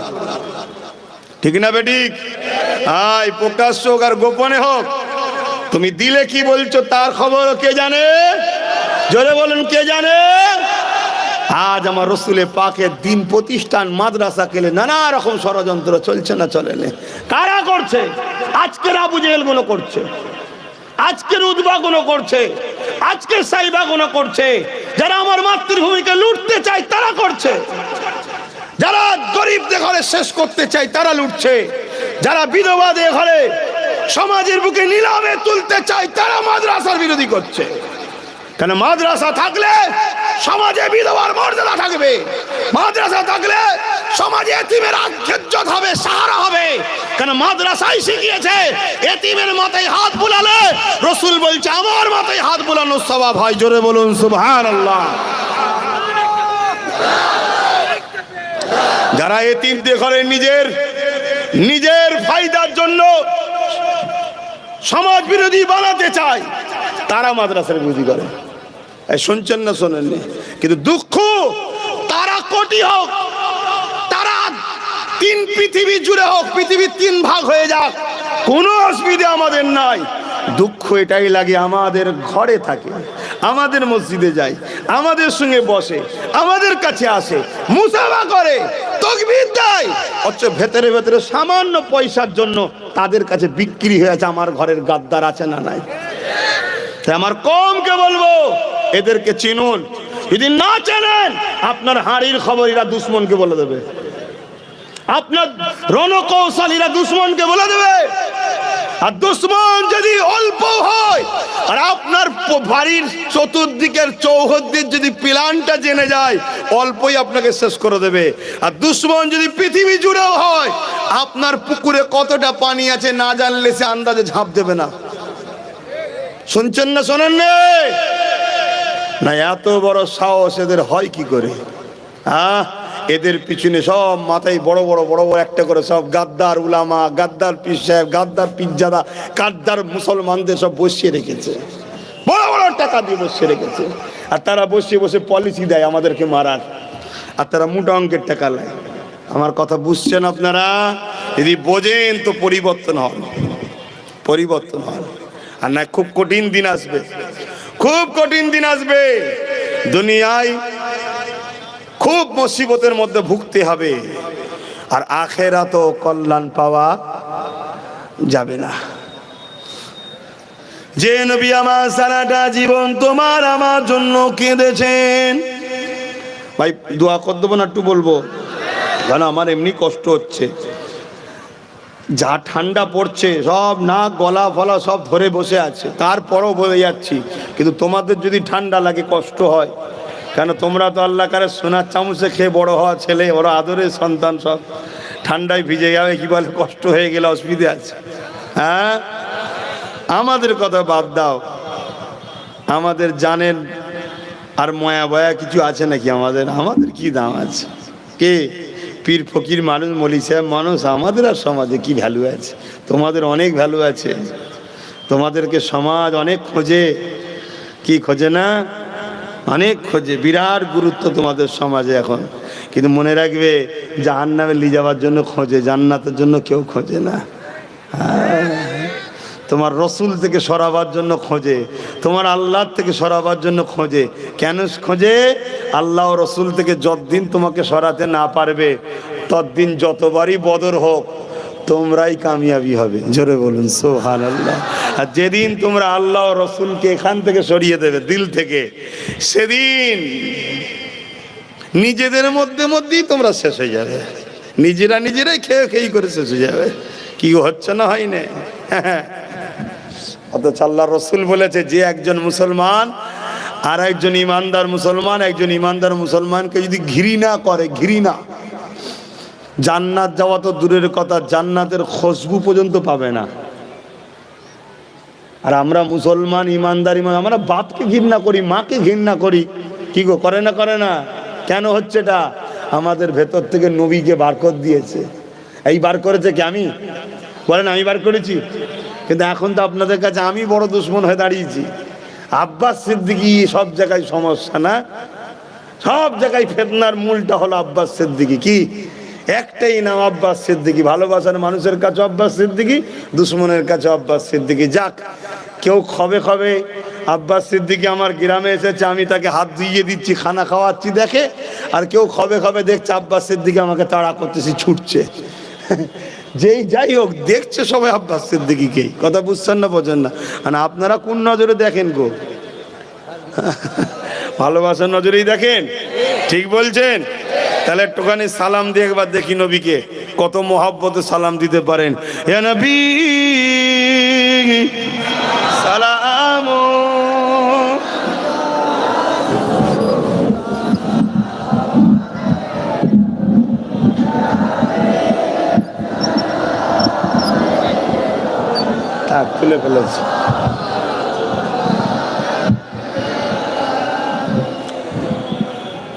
ঠিক না বেঠিক? আয় প্রকাশ্য হোক আর গোপনে হোক, তুমি দিলে কি বলছো তার খবর কে জানে? জোরে বলেন, কে জানে? আজ আমার রসুলের পাকের দিন প্রতিষ্ঠান মাদ্রাসা কেলে নানা রকম ষড়যন্ত্র চলছে না চলে না? কারা করছে? আজকের আবু জেহেল গুলো করছে, আজকের উদ্বা গুলো করছে, আজকের সাইবা গুলো করছে। যারা আমার মাতৃভূমিকে লুটতে চায় তারা করছে, যারা গরিবদের ঘরে শেষ করতে চায় তারা লুটছে, যারা বিধবাদের ঘরে সমাজের বুকে নিলামে তুলতে চায় তারা মাদ্রাসার বিরোধী করছে। কেন? মাদ্রাসা থাকলে সমাজে বিধবার মর্যাদা থাকবে, মাদ্রাসা থাকলে সমাজে এতিমের ইজ্জত হবে, সাহারা হবে। কেন? মাদ্রাসাই শিখিয়েছে এতিমের মাথায় হাত বুলালে রসুল বলছে আমার মাথায় হাত বুলানোর সওয়াব হয়। জোরে বলুন সুবহানাল্লাহ। যারা এতিমদের ঘরে নিজের ফায়দার জন্য সমাজ বিরোধী বানাতে চায় তারা মাদ্রাসার বিরোধী করে। শুনছেন না শোনেননি? কিন্তু দুঃখ, তারা কোটি হোক, তারা তিন পৃথিবী জুড়ে হোক, পৃথিবীর তিন ভাগ হয়ে যাক, কোনো অসুবিধা আমাদের নাই। দুঃখ এটাই লাগে আমাদের ঘরে থাকে, আমাদের মসজিদে যায়, আমাদের সঙ্গে বসে, আমাদের কাছে আসে, মুসাফা করে, তাকবীর দেয়, অথচ ভেতরে ভেতরে সামান্য পয়সার জন্য তাদের কাছে বিক্রি হয়েছে। আমার ঘরের গাদ্দার আছে না নাই? তাই আমার কওমকে বলবো, এদেরকে চিনুন। যদি না চেনেন, আপনার হাড়ির খবর এরা দুশ্মনকে বলে দেবে, আপনার রণকৌশলীরা দুশ্মনকে বলে দেবে। আর দুশ্মন যদি অল্প হয়, আর আপনার বাড়ির চতুর্দিকের চৌহদ্দির যদি প্ল্যানটা জেনে যায়, অল্পই আপনাকে শেষ করে দেবে। আর দুশ্মন যদি পৃথিবী জুড়েও হয়, আপনার পুকুরে কতটা পানি আছে না জানলে সে আন্দাজে ঝাঁপ দেবে না। শুনছেন না শোনেন না? এত বড় সাহস এদের হয় কি করে? এদের পিছনে সব মাথায় বড় বড় একটা করে সব গাদ্দার উলামা, গাদ্দার পীর সাহেব, গাদ্দার পীরজাদা, গাদ্দার মুসলমানদের সব বসিয়ে রেখেছে, বড় বড় টাকা দিয়ে বসিয়ে রেখেছে। আর তারা বসে বসে পলিসি দেয় আমাদেরকে মারার, আর তারা মোটা অঙ্কের টাকা নেয়। আমার কথা বুঝছেন আপনারা? যদি বোঝেন তো পরিবর্তন হন, পরিবর্তন হন। আর না, খুব কঠিন দিন আসবে, খুব কঠিন দিন আসবে। দুনিয়ায় খুব মুসিবতের মধ্যে ভুগতে হবে, আর আখেরাতেও কল্যাণ পাওয়া যাবে না। যে নবী আমার সারাটা জীবন তোমার আমার জন্য কেঁদেছেন, ভাই দোয়া করে দেবো না? একটু বলবো, কারণ আমার এমনি কষ্ট হচ্ছে। যা ঠান্ডা পড়ছে, সব নাক গলা ফলা সব ধরে বসে আছে, তারপরও বলে যাচ্ছি। কিন্তু তোমাদের যদি ঠান্ডা লাগে, কষ্ট হয়, কেন? তোমরা তো আল্লাহ কারে সোনার চামচে খেয়ে বড় হওয়া ছেলে, বড় আদরের সন্তান, সব ঠান্ডায় ভিজে যাবে, কি বলে কষ্ট হয়ে গেলে অসুবিধা আছে? হ্যাঁ, আমাদের কথা বাদ দাও, আমাদের জানেন আর ময়া বয়া কিছু আছে নাকি আমাদের? আমাদের কি দাম আছে? কে পীর ফকির মানুষ, মলি সাহেব মানুষ, আমাদের আর সমাজে কি ভ্যালু আছে? তোমাদের অনেক ভ্যালু আছে। তোমাদেরকে সমাজ অনেক খোঁজে, কি খোঁজে না? অনেক খোঁজে, বিরাট গুরুত্ব তোমাদের সমাজে এখন। কিন্তু মনে রাখবে, জাহান্নামে নিয়ে যাওয়ার জন্য খোঁজে, জান্নাতের জন্য কেউ খোঁজে না। তোমার রসুল থেকে সরাবার জন্য খোঁজে, তোমার আল্লাহ থেকে সরাবার জন্য খোঁজে। কেন খোঁজে? আল্লাহ ও রসুল থেকে যতদিন তোমাকে সরাতে না পারবে, ততদিন যতবারই বদর হোক তোমরাই কামিয়াবি হবে। জোরে বলুন সুবহানাল্লাহ। আর যেদিন তোমরা আল্লাহ ও রসুলকে এখান থেকে সরিয়ে দেবে, দিল থেকে, সেদিন নিজেদের মধ্যেই তোমরা শেষ হয়ে যাবে। নিজেরাই খেয়ে করে শেষ হয়ে যাবে। কি হচ্ছে না, হয় না? অথচ আল্লাহ রসুল বলেছে, যে একজন মুসলমান আর একজন ইমানদার মুসলমান, একজন ইমানদার মুসলমানকে যদি ঘৃণা করে, ঘৃণা, জান্নাত যাওয়া তো দূরের কথা, জান্নাতের খুশবু পর্যন্ত পাবে না। আর আমরা মুসলমান, ইমানদার, আমরা বাপকে ঘৃণা করি, মাকে ঘৃণা করি। কি গো, করে না? কেন হচ্ছে এটা? আমাদের ভেতর থেকে নবীকে বার করে দিয়েছে। এই বার করেছে কি? আমি বলেন, আমি বার করেছি? কিন্তু এখন তো আপনাদের কাছে আমি বড় দুশ্মন হয়ে দাঁড়িয়েছি। আব্বাস সিদ্দিকী সব জায়গায় সমস্যা, না? সব জায়গায় ফিতনার মূলটা হলো আব্বাস সিদ্দিকী। কি একটাই নাম, আব্বাস সিদ্দিকী। ভালোবাসার মানুষের কাছে আব্বাস সিদ্দিকী, দুশ্মনের কাছে আব্বাস সিদ্দিকী। যাক, কেউ খবে আব্বাস সিদ্দিকী আমার গ্রামে এসেছে, আমি তাকে হাত ধুইয়ে দিচ্ছি, খানা খাওয়াচ্ছি দেখে, আর কেউ খবে দেখছে আব্বাস সিদ্দিকী আমাকে তাড়া করতেছি, ছুটছে। যাই হোক, দেখছে সবাই আব্বাস সিদ্দিকীকেই। কথা বুঝছেন না, বোঝেন না? মানে আপনারা কোন নজরে দেখেন গো? ভালোবাসার নজরেই দেখেন? ঠিক বলছেন? তাহলে একটুখানি সালাম দিয়ে একবার দেখি নবীকে, কত মহব্বতে সালাম দিতে পারেন। ইয়া নবী সালাম। খুলে ফেলেছি।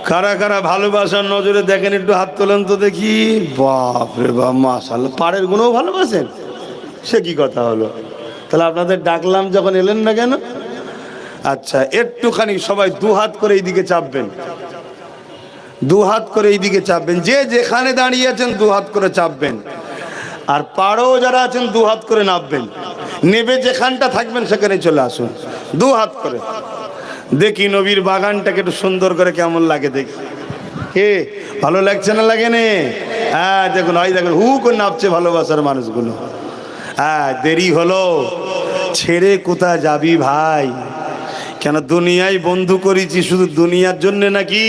কারা কারা ভালোবাসার নজরে দেখেন, একটু হাত তোলেন তো দেখি। বাপ রে বাপ, মাশাআল্লাহ। পাড়ের গুণও ভালোবাসেন? সে কি কথা হলো? তাহলে আপনাদের ডাকলাম যখন এলেন না কেন? আচ্ছা, একটুখানি সবাই দু হাত করে এইদিকে চাপবেন, দু হাত করে এইদিকে চাপবেন। যে যেখানে দাঁড়িয়ে আছেন দু হাত করে চাপবেন। আর পাড়ও যারা আছেন দু হাত করে নামবেন। নেবে যেখানটা থাকবেন সেখানে চলে আসুন, দু হাত করে। দেখি নবীর বাগানটাকে একটু সুন্দর করে কেমন লাগে দেখি। হে, ভালো লাগছে না? লাগে নে? হ্যাঁ, দেখুন, ওই দেখুন হু করে নামছে ভালোবাসার মানুষগুলো। হ্যাঁ, দেরি হলো, ছেড়ে কোথায় যাবি ভাই? কেন দুনিয়ায় বন্ধু করেছি শুধু দুনিয়ার জন্য নাকি?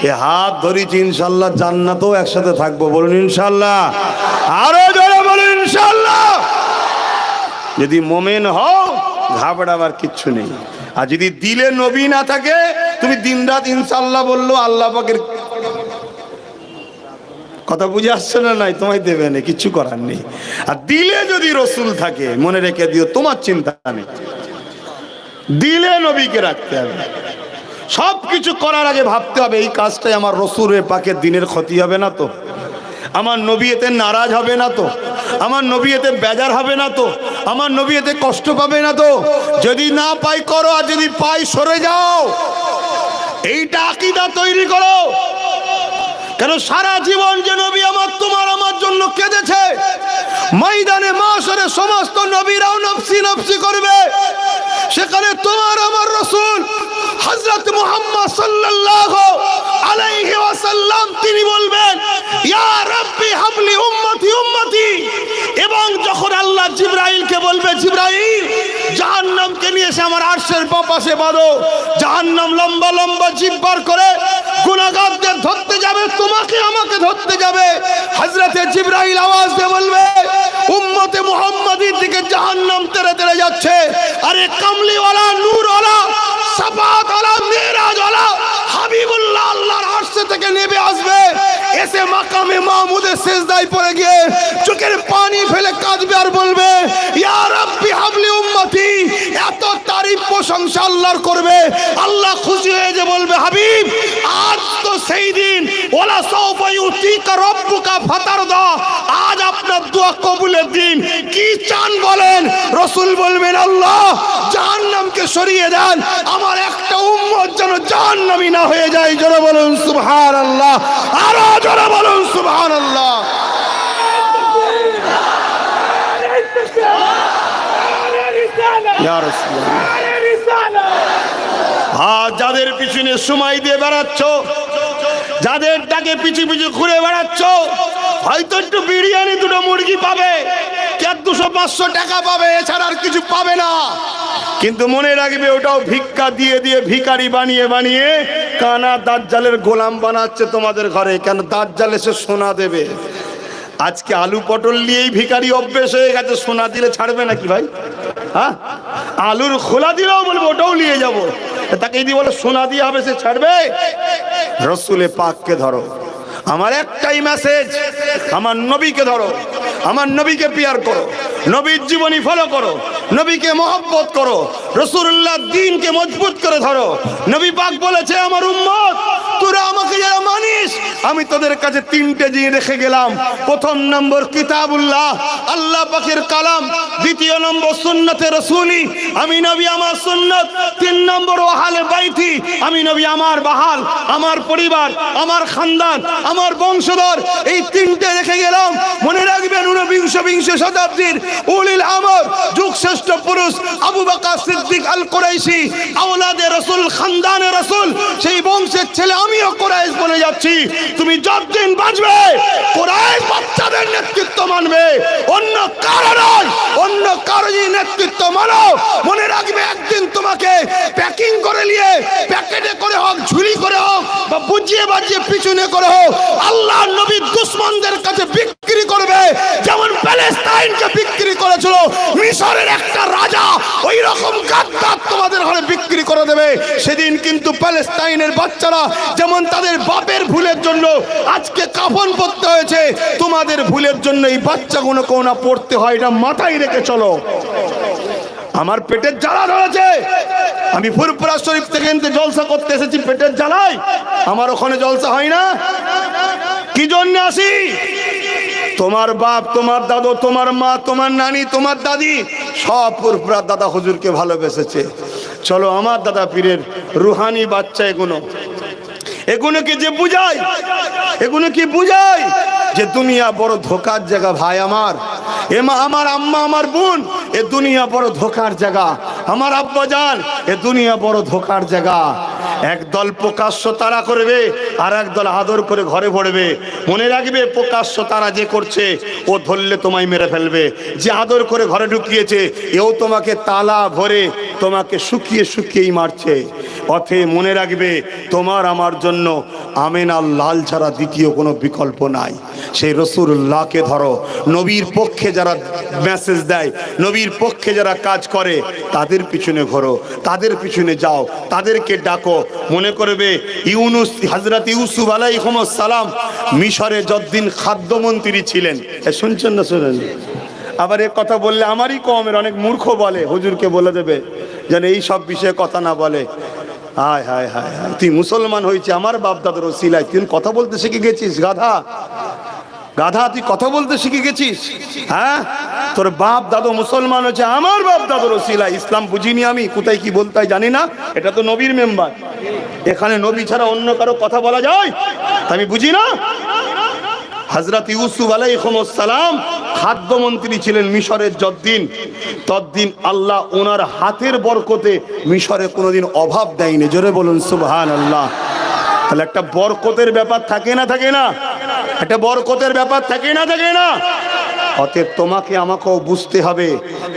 এ হাত ধরেছি, ইনশাল্লাহ জান্নাতেও একসাথে থাকবো। বলুন ইনশাল্লাহ। আরো জোরে বলুন ইনশাল্লাহ। যদি মোমেন হও, ঘাবড়াবার কিচ্ছু নেই। আর যদি দিলে নবী না থাকে, তুমি দিনরাত ইনশাল্লাহ বললো, আল্লাহ পাকের কথা বুঝে আসছে না? নাই, তোমায় দেবে না, কিচ্ছু করার নেই। আর দিলে যদি রসুল থাকে, মনে রেখে দিও, তোমার চিন্তা নেই। দিলে নবীকে রাখতে হবে। সব কিছু করার আগে ভাবতে হবে, এই কাজটাই আমার রসুলের পাকের দিনের ক্ষতি হবে না তো? আমার নবী এতে নারাজ হবে না তো? আমার নবী এতে বেজার হবে না তো? আমার নবী এতে কষ্ট পাবে না তো? যদি না পাই করো, আর যদি পাই সরে যাও। এইটা আকীদা তৈরি করো। কেন সারা জীবন যে নবী তোমার আমার জন্য কেঁদেছে, ময়দানে মাশরে সমস্ত নবীরাও নফসি নফসি করবে, সেখানে তোমার আমার রাসূল হযরত মুহাম্মদ সাল্লাল্লাহু আলাইহি ওয়াসাল্লাম তিনি বলবেন, ইয়া রাব্বি হাবলি উম্মতি উম্মতি। এবং যখন আল্লাহ জিবরাইলকে বলবে, জিবরাইল জাহান্নামকে নিয়ে এসে আমার আরশের পাশে বাঁধো, জাহান্নাম লম্বা লম্বা জিভ বার করে গুনাহগারদের ধরতে যাবে, তোমাকে আমাকে ধরতে যাবে। হযরতে জিবরাইল আওয়াজ দিয়ে বলবে, উম্মতে মুহাম্মাদির দিকে জাহান্নাম তেড়ে তেড়ে যাচ্ছে। আরে কামলিওয়ালা, নূরওয়ালা, সাফাতওয়ালা, মিরাজওয়ালা হাবিবুল্লাহ আল্লাহর আরশ থেকে নেমে আসবে, এসে মাকামে মাহমুদের সিজদায় পড়ে গিয়ে চোখের পানি ফেলে কাঁদবে আর বলবে, ইয়া রাব্বি হাবলি উম্মতি। এত তারিফ প্রশংসা আল্লাহর করবে, আল্লাহ খুশি হয়ে যে বলবে, হাবিব আজ তো সেই দিন, ওয়ালা সাউফা ইউতিকা রাব্বুকা ফাতারদা, আজ আপনার দোয়া কবুলের দিন, কি চান বলেন? রাসূল বলবেন, আল্লাহ জাহান্নামকে সরিয়ে দেন, আমার একটা উম্মত যেন জাহান্নামী না হয়ে যায়। জোরে বলুন সুবহানাল্লাহ, আরো জোরে বলুন সুবহানাল্লাহ। ইয়া রাসূলুল্লাহ, আজ যাদের পিছনে সময় দিয়ে বেড়াচ্ছ, যাদের ডাকে পিছু পিছু ঘুরে বেড়াচ্ছ, হয়তো একটু বিরিয়ানি, দুটো মুরগি পাবে, কে 200-500 টাকা পাবে, এছাড়া আর কিছু পাবে না। কিন্তু মনে রাখবে, ওটাও ভিক্ষা দিয়ে দিয়ে ভিখারি বানিয়ে বানিয়ে কানা দাজ্জালের গোলাম বানাচ্ছে তোমাদের ঘরে। কেন? দাজ্জাল এসে সোনা দেবে। আজকে আলু পটল নিয়েই ভিখারি অভ্যেস হয়ে গেছে, সোনা দিলে ছাড়বে নাকি ভাই? হ্যাঁ, আলুর খোলা দিলেও বলবো ওটাও নিয়ে যাবো, তাকে যদি বলে সোনা দিয়ে হবে, সে ছাড়বে? রসুলে পাককে ধরো। আমার একটাই মেসেজ, আমার নবীকে ধরো, আমার নবীকে পিয়ার করো, নবীর জীবনী ফলো করো, নবীকে মহব্বত করো, রাসূলুল্লাহ দ্বীনকে মজবুত করে ধরো। নবী পাক বলেছে, আমার উম্মত তোরা আমাকে যারা মানিস, আমি তোদের কাছে 3টে জিনিস রেখে গেলাম। প্রথম নম্বর কিতাবুল্লাহ, আল্লাহ পাকের কালাম। দ্বিতীয় নম্বর সুন্নতে রাসূলি, আমি নবী আমার সুন্নত। 3 নম্বর আহলে বাইতি, আমি নবী আমার বাহাল, আমার পরিবার, আমার খানদান, আমার বংশধর। এই 3টে রেখে গেলাম। মনে রাখবেন, 19বিংশ শতাব্দীর উলিল আমর, যুগশ্রেষ্ঠ পুরুষ আবু বকর সিদ্দিক আল কুরাইশি, আওলাদে রাসূল, খানদানে রাসূল, সেই বংশের ছেলে আমিও কুরাইশ বলে যাচ্ছি। তুমি যতদিন বাঁচবে কুরাইশ বাচ্চাদের নেতৃত্ব মানবে, অন্য কারো নয়। অন্য কারো যদি নেতৃত্ব মানো, মনে রাখবে একদিন তোমাকে প্যাকিং করে নিয়ে, প্যাকেটে করে হোক, ঝুলি করে হোক, বা বুঝিয়ে বাজিয়ে পিছনে করে হোক, আল্লাহর নবীর দুশমনদের কাছে বিক্রি করবে। যেমন প্যালেস্টাইনকে বিক্রি করেছিল মিশরের একটা রাজা, ওই রকম গাদ্দার তোমাদের ঘরে বিক্রি করে দেবে। সেদিন কিন্তু প্যালেস্টাইনের বাচ্চারা যেমন তাদের বাপের ভুলের জন্য আজকে কাফন পরতে হয়েছে, তোমাদের ভুলের জন্য এই বাচ্চাগুলো কোন না পড়তে হয়, এটা মাথায় রেখে চলো। আমার পেটের জ্বালা ধরেছে, আমি ফুরফুরা শরীফ থেকে জলসা করতে এসেছি পেটের জ্বালায়। আমার ওখানে জলসা হয় না, কি জন্য আসি? তোমার বাপ, তোমার দাদু, তোমার মা, তোমার নানি, তোমার দাদি সব ফুরফুরা দাদা হুজুরকে ভালোবেসেছে। চলো আমার দাদা পীরের রুহানি বাচ্চা, এগুলোকে যে বুঝাই, এগুলো কি বুঝাই যে দুনিয়া বড় ধোকার জায়গা। ভাই আমার, এ মা আমার, আম্মা আমার, বোন, এ দুনিয়া বড় ধোকার জায়গা। আমার আব্বা জান, এ দুনিয়া বড় ধোকার জায়গা। একদল প্রকাশ্য তারা করবে, আর একদল আদর করে ঘরে ভরবে। মনে রাখবে, প্রকাশ্য তারা যে করছে, ও ধরলে তোমায় মেরে ফেলবে। যে আদর করে ঘরে ঢুকিয়েছে, এও তোমাকে তালা ভরে তোমাকে শুকিয়ে শুকিয়েই মারছে। অতএব মনে রাখবে, তোমার আমার জন্য আমেনার লাল ছাড়া দ্বিতীয় কোনো বিকল্প নাই। সেই রাসূলুল্লাহকে ধরো। নবীর পক্ষে যারা মেসেজ দেয়, নবীর পক্ষে যারা কাজ করে, তাদের পিছনে ঘোরো, তাদের পিছনে যাও, তাদেরকে ডাকো। মনে করবে, ইউনুস, হযরত ইউসুফ আলাইহিস সালাম মিশরে যতদিন খাদ্যমন্ত্রী ছিলেন, শুনছেন না? শুনেন। আবার এ কথা বললে আমারই কওমের অনেক মূর্খ বলে, হুজুরকে বলে দেবে যেন এই সব বিষয়ে কথা না বলে। হায় হায় হায় হায়, তুই মুসলমান হয়েছে আমার বাপ দাদার ওসিলায়, তুই কথা বলতে শিখে গেছিস? গাধা গাধা, তুই কথা বলতে শিখে গেছিস? হ্যাঁ, তোর বাপ দাদু মুসলমান হচ্ছে আমার বাপ দাদুর ওসিলায়। ইসলাম বুঝিনি আমি, কোথায় কি বলতে হয় জানি না। এটা তো নবীর মেম্বার, এখানে নবী ছাড়া অন্য কারো কথা বলা যায়? আমি বুঝি না। হযরত ইউসুফ আলাইহিস সালাম খাদ্যমন্ত্রী ছিলেন মিশরের যতদিন, ততদিন আল্লাহ ওনার হাতের বরকতে মিশরে কোনোদিন অভাব দেয়নি। জোরে বলুন সুবহানাল্লাহ। তাহলে একটা বরকতের ব্যাপার থাকে না, থাকে না? একটা বরকতের ব্যাপার থাকে না, থাকে না? অতএব তোমাকে আমাকেও বুঝতে হবে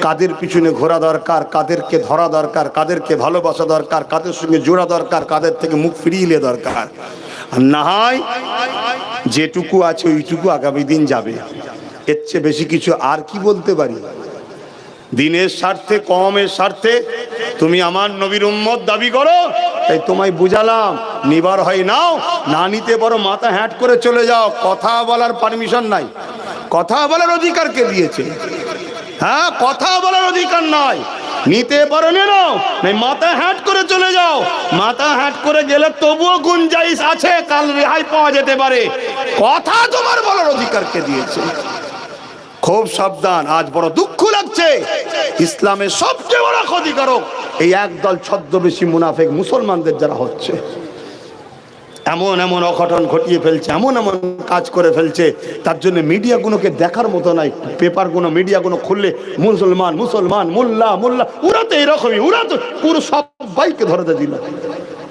কাদের পিছনে ঘোরা দরকার, কাদেরকে ধরা দরকার, কাদেরকে ভালোবাসা দরকার, কাদের সঙ্গে জোড়া দরকার, কাদের থেকে মুখ ফিরিয়ে নিয়ে দরকার। না হয় যেটুকু আছে ওইটুকু আগামী দিন যাবে, এর চেয়ে বেশি কিছু আর কি বলতে পারি? দিনের স্বার্থে, কওমের স্বার্থে তুমি আমার নবীর উম্মত দাবি করো, তাই তোমায় বুঝালাম নিবার হয় নাও, না নিতে পারো মাথা হ্যাট করে চলে যাও। কথা বলার পারমিশন নাই। কথা বলার অধিকার কে দিয়েছে? হ্যাঁ, কথা বলার অধিকার নাই। নিতে পারো নিয়ে নাও, নাই মাথা হ্যাট করে চলে যাও। মাথা হ্যাট করে গেলে তবুও গুঞ্জাইশ আছে, কাল রেহাই পাওয়া যেতে পারে। কথা তোমার বলার অধিকার কে দিয়েছে? খুব সাবধান। আজ বড় দুঃখ লাগছে, ইসলামের সবচেয়ে বড় ক্ষতিকারক এই একদল ছদ্মবেশী মুনাফিক মুসলমানদের যারা হচ্ছে। এমন এমন অঘটন ঘটিয়ে ফেলছে, এমন এমন কাজ করে ফেলছে, তার জন্য মিডিয়াগুলোকে দেখার মতো নাই। পেপারগুলো মিডিয়াগুলো খুললে মুসলমান মুসলমান, মোল্লা মোল্লা, ওরা তো এরকমই, ওরা তো পুরো সবাইকে ধরে দিল।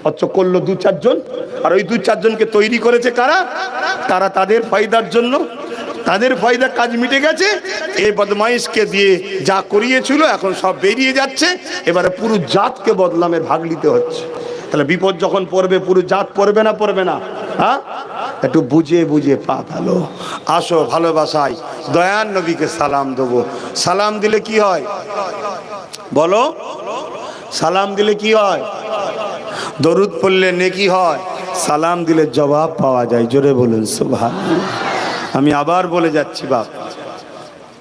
অথচ করলো দু চারজন, আর ওই দু চারজনকে তৈরি করেছে কারা? তারা তাদের ফায়দার জন্য, তাদের ফায়দা কাজ মিটে গেছে। এই বদমাইশকে দিয়ে যা করিয়েছিল এখন সব বেরিয়ে যাচ্ছে, এবারে পুরো জাতকে বদলামের ভাগ নিতে হচ্ছে। তাহলে বিপদ যখন পড়বে পুরো জাত পড়বে না, পড়বে না? হ্যাঁ, একটু বুঝে বুঝে পা ফেলো। আসো ভালোবাসায় দয়ার নবীকে সালাম দেবো। সালাম দিলে কি হয় বলো? সালাম দিলে কি হয়? দরুদ পড়লে নেকি হয়, সালাম দিলে জবাব পাওয়া যায়। জোরে বলুন সুবহানাল্লাহ। আমি আবার বলে যাচ্ছি বাপ,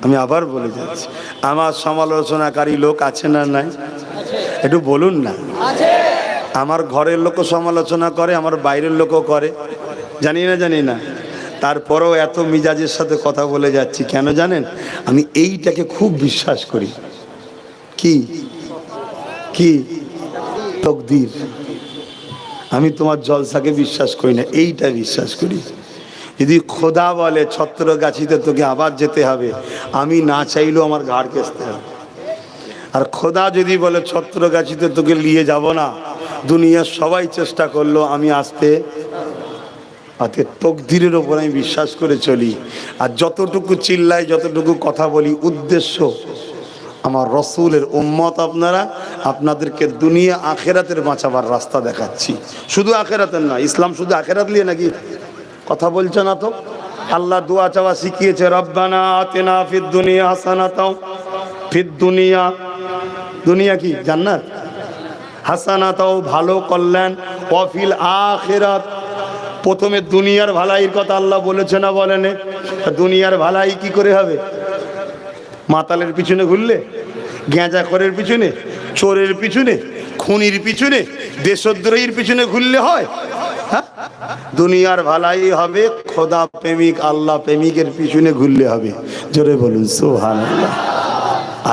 আমি আবার বলে যাচ্ছি, আমার সমালোচনাকারী লোক আছে না নাই? একটু বলুন না। আমার ঘরের লোকও সমালোচনা করে, আমার বাইরের লোকও করে, জানি না জানি না। তারপরেও এত মিজাজের সাথে কথা বলে যাচ্ছি কেন জানেন? আমি এইটাকে খুব বিশ্বাস করি। কি কি? তকদির। আমি তোমার জলসাকে বিশ্বাস করি না, এইটা বিশ্বাস করি। যদি খোদা বলে ছত্রগাছিতে তোকে আবার যেতে হবে, আমি না চাইলেও আমার ঘাড় কেসতে হবে। আর খোদা যদি বলে ছত্রগাছিতে তোকে নিয়ে যাব না, দুনিয়ার সবাই চেষ্টা করলো, আমি আসতে অতএব তকদিরের ওপর আমি বিশ্বাস করে চলি। আর যতটুকু চিল্লাই, যতটুকু কথা বলি, উদ্দেশ্য আমার রসুলের উম্মত আপনারা, আপনাদেরকে দুনিয়া আখেরাতের বাঁচাবার রাস্তা দেখাচ্ছি। শুধু আখেরাতের না, ইসলাম শুধু আখেরাত নিয়ে নাকি? কথা বলছে না তো? আল্লাহ দোয়া চাওয়া শিখিয়েছে, রব্বানা আতিনা ফিদ দুনিয়া হাসানাতাও, ফিদ দুনিয়া, দুনিয়া কি জান্নাত, হাসানাতাও ভালো কল্যাণ, ওয়াফিল আখিরাত। প্রথমে দুনিয়ার ভালাইয়ের কথা আল্লাহ বলেছে না বলেন? দুনিয়ার ভালাই কি করে হবে? মাতালের পিছনে ঘুরলে, গেঁজাখরের পিছনে, চোরের পিছনে, খুনির পিছনে, দেশদ্রোহীর পিছনে ঘুরলে হয়? হ্যাঁ, দুনিয়ার ভালাই হবে খোদা প্রেমিক, আল্লাহ প্রেমিকের পিছনে ঘুরলে হবে। জোরে বলুন সুবহানাল্লাহ।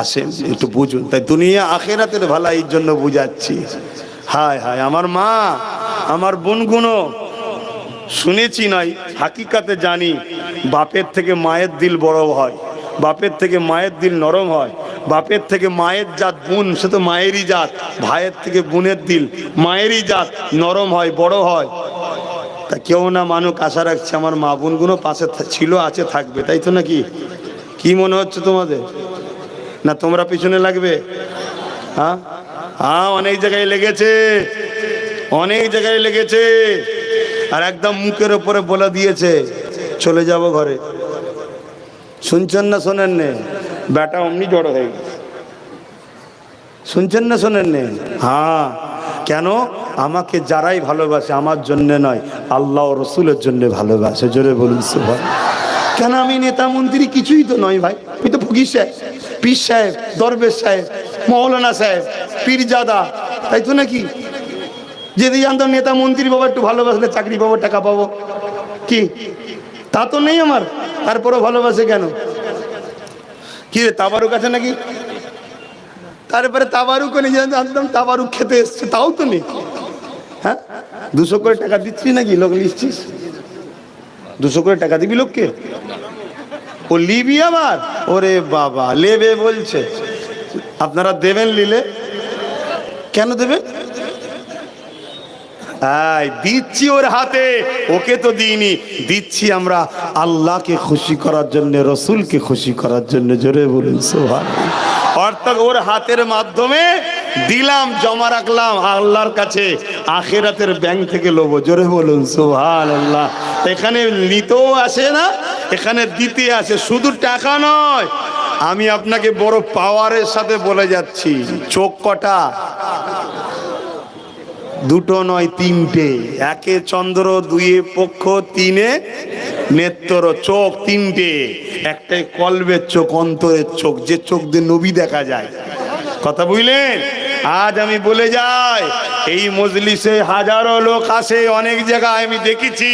আসেন একটু বুঝুন। তাই দুনিয়া আখেরাতের ভালাইয়ের জন্য বুঝাচ্ছি। হায় হায়, আমার মা, আমার বোনগুলো, শুনেছি নয় হাকিকাতে জানি, বাপের থেকে মায়ের দিল বড় হয়, বাপের থেকে মায়ের দিল নরম হয়। বাপের থেকে মায়ের জাত বোন, সে তো মায়েরই জাত। ভাইয়ের থেকে বোনের দিল মায়েরই জাত, নরম হয়, বড় হয়। তা কেউ না মানুষ আশা রাখছে আমার মা বোনগুলো পাশে ছিল, আছে, থাকবে, তাই তো নাকি? কি মনে হচ্ছে তোমাদের? না তোমরা পিছনে লাগবে? হ্যাঁ হ্যাঁ, অনেক জায়গায় লেগেছে, অনেক জায়গায় লেগেছে। আর একদম মুখের ওপরে বলে দিয়েছে চলে যাব ঘরে। শুনছেন না শোনেন নে? বেটা অমনি জড়ো হয়ে গেছে। শুনছেন না শোনেন নে? হ্যাঁ, কেন? আমাকে যারাই ভালোবাসে আমার জন্য নয়, আল্লাহ ও রসুলের জন্য ভালোবাসে। জোরে বলুন সুবহানাল্লাহ। কেন? আমি নেতা মন্ত্রী কিছুই তো নয় ভাই, আমি তো ফকির সাহেব, পীর সাহেব, দরবেশ সাহেব, মৌলানা সাহেব, পীরজাদা, তাই তো নাকি? যদি জানতাম নেতা মন্ত্রী বাবা একটু ভালোবাসলে চাকরি পাবো, টাকা পাবো, কি তা তো নেই আমার। তারপরেও ভালোবাসে কেন? কি রে, তাবারুক আছে নাকি? তারপরে তাবারুক জানতাম তাবারুক খেতে এসছে, তাও তো নেই। হ্যাঁ, 200 করে টাকা দিচ্ছি নাকি? লোক লিখছিস 200 করে টাকা দিবি লোককে? ও লিবি আবার? ওরে বাবা, লেবে বলছে। আপনারা দেবেন নিলে? কেন দেবেন? দিচ্ছি ওর হাতে, ওকে তো দিইনি, দিচ্ছি আমরা আল্লাহকে খুশি করার জন্য, রসুলকে খুশি করার জন্য। জোরে বলুন সুবহানাল্লাহ। অর্থাৎ ওর হাতের মাধ্যমে দিলাম, জমা রাখলাম আল্লাহর কাছে, আখিরাতের ব্যাংক থেকে লোবো। জোরে বলুন সুবহানাল্লাহ। এখানে নিতেও আসে না, এখানে দিতে আসে। শুধু টাকা নয়, আমি আপনাকে বড় পাওয়ারের সাথে বলে যাচ্ছি, চোখ কটা? দুটো নয় তিনটে, একে চন্দ্র, দুয়ে পক্ষ, তিনে নেত্র, চোখ তিনটে, একটাই কলবের চোখ, অন্তরের চোখ, যে চোখ দিয়ে নবী দেখা যায়। কথা বুঝলেন? আজ আমি বলে যাই, এই মজলিসে হাজারো লোক আসে, অনেক জায়গায় আমি দেখেছি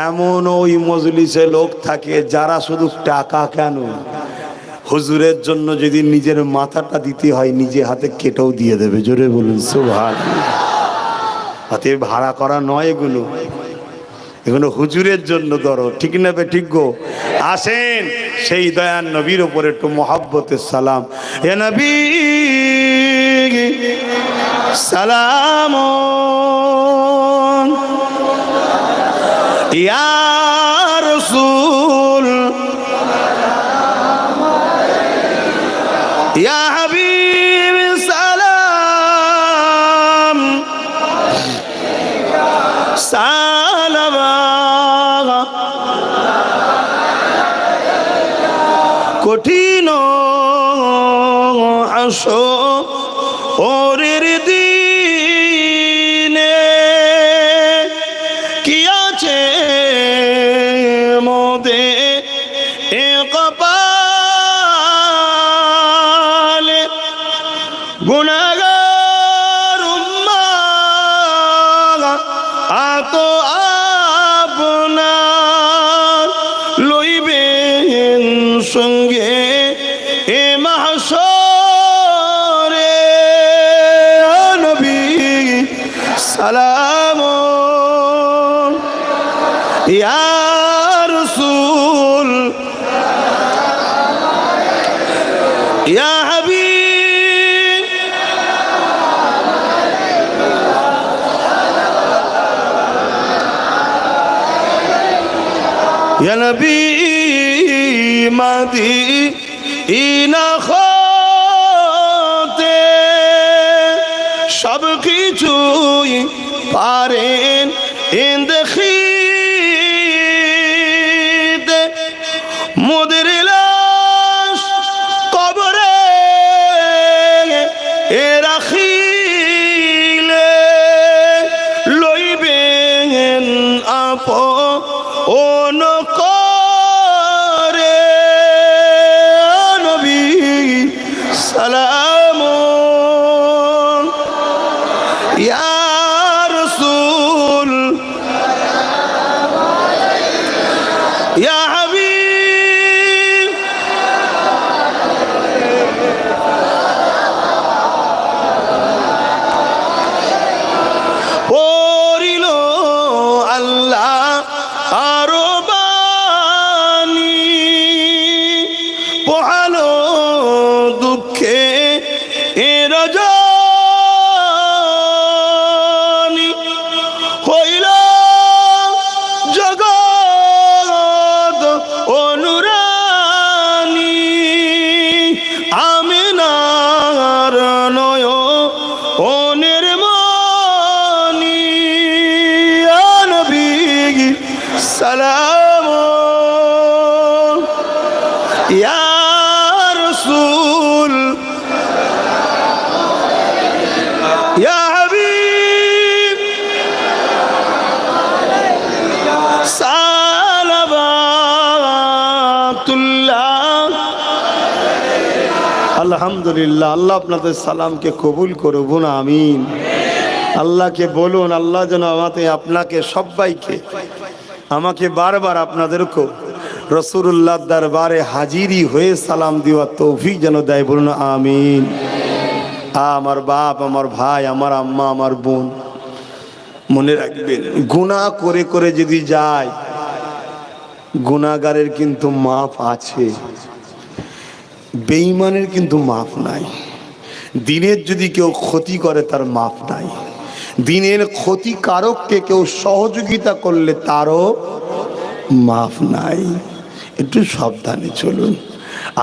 এমন ওই মজলিসে লোক থাকে যারা শুধু টাকা কেন, হুজুরের জন্য যদি নিজের মাথাটা দিতে হয় নিজে হাতে কেটেও দিয়ে দেবে। জোরে বলুন সুবহানাল্লাহ। হাতে ভাড়া করা নয়, এগুলো এগুলো হুজুরের জন্য দরদ। ঠিক না বে ঠিক গো? আসেন সেই দয়ান নবীর উপর একটু মহব্বতের সালাম। এ নবী সালাম ইয়া রাসূল ইয়া হাবিব সালাম সালাম কঠিন হাসরের দিনে কি আছে মোদে এ কপালে গুনাহগার উম্মাহ আত আপনার লইবেন সঙ্গে এ মাহশরে। নবী সালাম ইয়া রাসূল ইয়া হাবিব ইয়া নবী মাদিনা হতে সব কিছুই পারেন দেখিতে, মোদের লাশ কবরে এ রাখিলে লইবেন আপন করে। নবী সালাম ইয়া রাসূল ইয়া হাবিব পড়িল আল্লাহ আরো বাণী, পোহালো দুঃখে এ রজনী, হইল জগৎ অনুরানী, আমিনার নয়নের মনি। নবী সালাম ইয়া রাসূল ইয়া হাবিব সালাওয়াতুল্লাহ। আলহামদুলিল্লাহ। আল্লাহ আপনাদের সালামকে কবুল করুন, আমিন। আল্লাহকে বলুন আল্লাহ যেন আপনাকে সবাইকে, আমাকে বারবার আপনাদেরকেও রাসূলুল্লাহর দরবারে হাজিরি হয়ে সালাম দেওয়ার তৌফিক যেন দেয়। বলুন আমিন। আমার বাপ, আমার ভাই, আমার আম্মা, আমার বোন, মনে রাখবেন গুনাহ করে করে যদি যায়, গুনাহগারের কিন্তু মাফ আছে, বেঈমানের কিন্তু মাফ নাই। দিনের যদি কেউ ক্ষতি করে তার মাফ নাই। দিনের ক্ষতিকারককে কেউ সহযোগিতা করলে তারও মাফ নাই। একটু সাবধানে চলুন।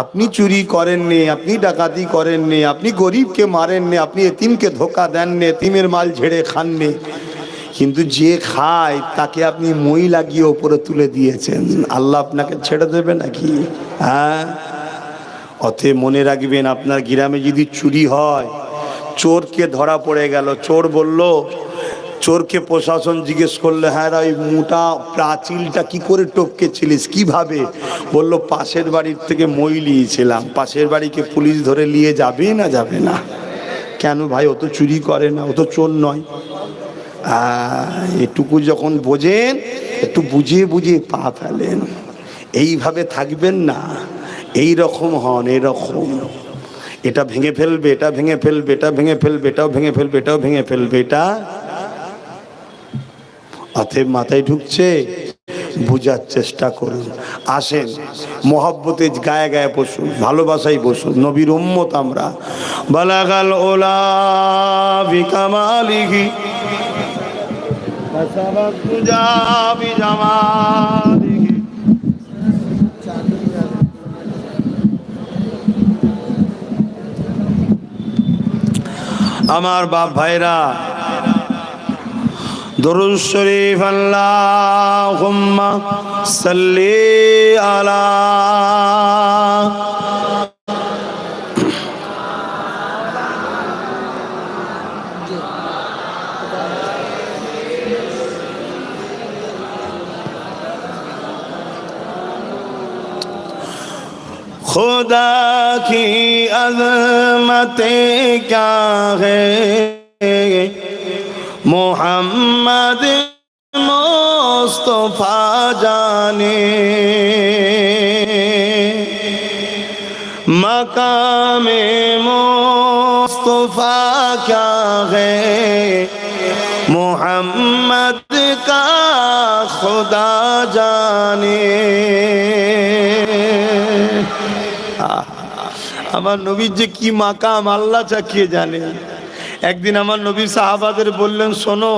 আপনি চুরি করেননি, আপনি ডাকাতি করেননি, আপনি গরিবকে মারেননি, আপনি এতিমকে ধোকা দেননি, এতিমের মাল ঝেড়ে খাননি, কিন্তু যে খায় তাকে আপনি মই লাগিয়ে ওপরে তুলে দিয়েছেন। আল্লাহ আপনাকে ছেড়ে দেবে নাকি? হ্যাঁ, অতএব মনে রাখবেন, আপনার গ্রামে যদি চুরি হয় চোরকে ধরা পড়ে গেল। চোর বলল, চোরকে প্রশাসন জিজ্ঞেস করলে, হ্যাঁ রা, ওই মোটা প্রাচীলটা কি করে টপকেছিলিস, কিভাবে? বলল, পাশের বাড়ির থেকে মই নিয়েছিলাম। পাশের বাড়িকে পুলিশ ধরে নিয়ে যাবে না যাবে না? কেন ভাই, ও তো চুরি করে না, ও তো চোর নয়। এটুকু যখন বোঝেন, একটু বুঝিয়ে বুঝিয়ে পা ফেলেন। এইভাবে থাকবেন না, এই রকম হন, এরকম। এটা ভেঙে ফেলবে, এটা ভেঙে ফেলবে, এটা ভেঙে ফেলবে, এটাও ভেঙে ফেলবে, এটাও ভেঙে ফেলবে। এটা অতএব মাথায় ঢুকছে, বুঝার চেষ্টা করুন। আসেন, মহব্বতে গায়ে গায়ে বসুন, ভালোবাসাই বসুন। নবীর উম্মত আমরা। বালাগাল ওলা বিকামালিহি ওয়াসাবাত তুজা বিজামালিহি। আমার বাপ ভাইরা, দরুদ শরীফ আল্লাহুম্মা সাল্লি আলা खुदा की अज़मतें क्या है, मोहम्मद मुस्तफा जाने, मकामे मुस्तफा क्या है, मोहम्मद का खुदा जाने। আমার নবীর যে কি মাকাম আল্লাহ চাকিয়ে জানে। একদিন আমার নবী সাহাবাদের বললেন, শোনো,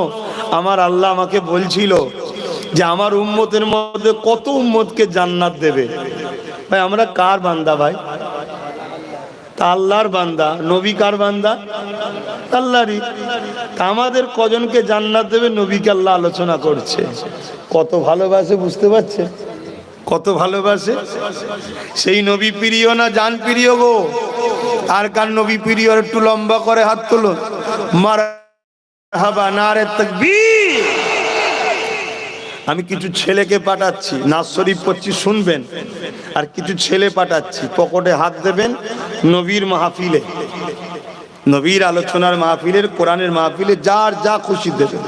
আমার আল্লাহ আমাকে বলছিল যে আমার উম্মতের মধ্যে কত উম্মতকে জান্নাত দেবে। ভাই আমরা কার বান্দা ভাই? তা আল্লাহর বান্দা। নবী কার বান্দা? আল্লাহরই। তা আমাদের কজনকে জান্নাত দেবে নবীকে আল্লাহ আলোচনা করছে। কত ভালোবাসে বুঝতে পারছে? কত ভালোবাসে। সেই নবী প্রিয় না জান প্রিয় গো? আর কার নবী প্রিয়? একটু লম্বা করে হাত তোলো। মারহাবা, নারে তাকবীর। আমি কিছু ছেলেকে পাঠাচ্ছি, নাজ শরীফ পড়ছি, শুনবেন। আর কিছু ছেলে পাঠাচ্ছি, পকেটে হাত দেবেন। নবীর মাহফিলে, নবীর আলোচনার মাহফিলের, কোরআনের মাহফিলে যার যা খুশি দেবেন।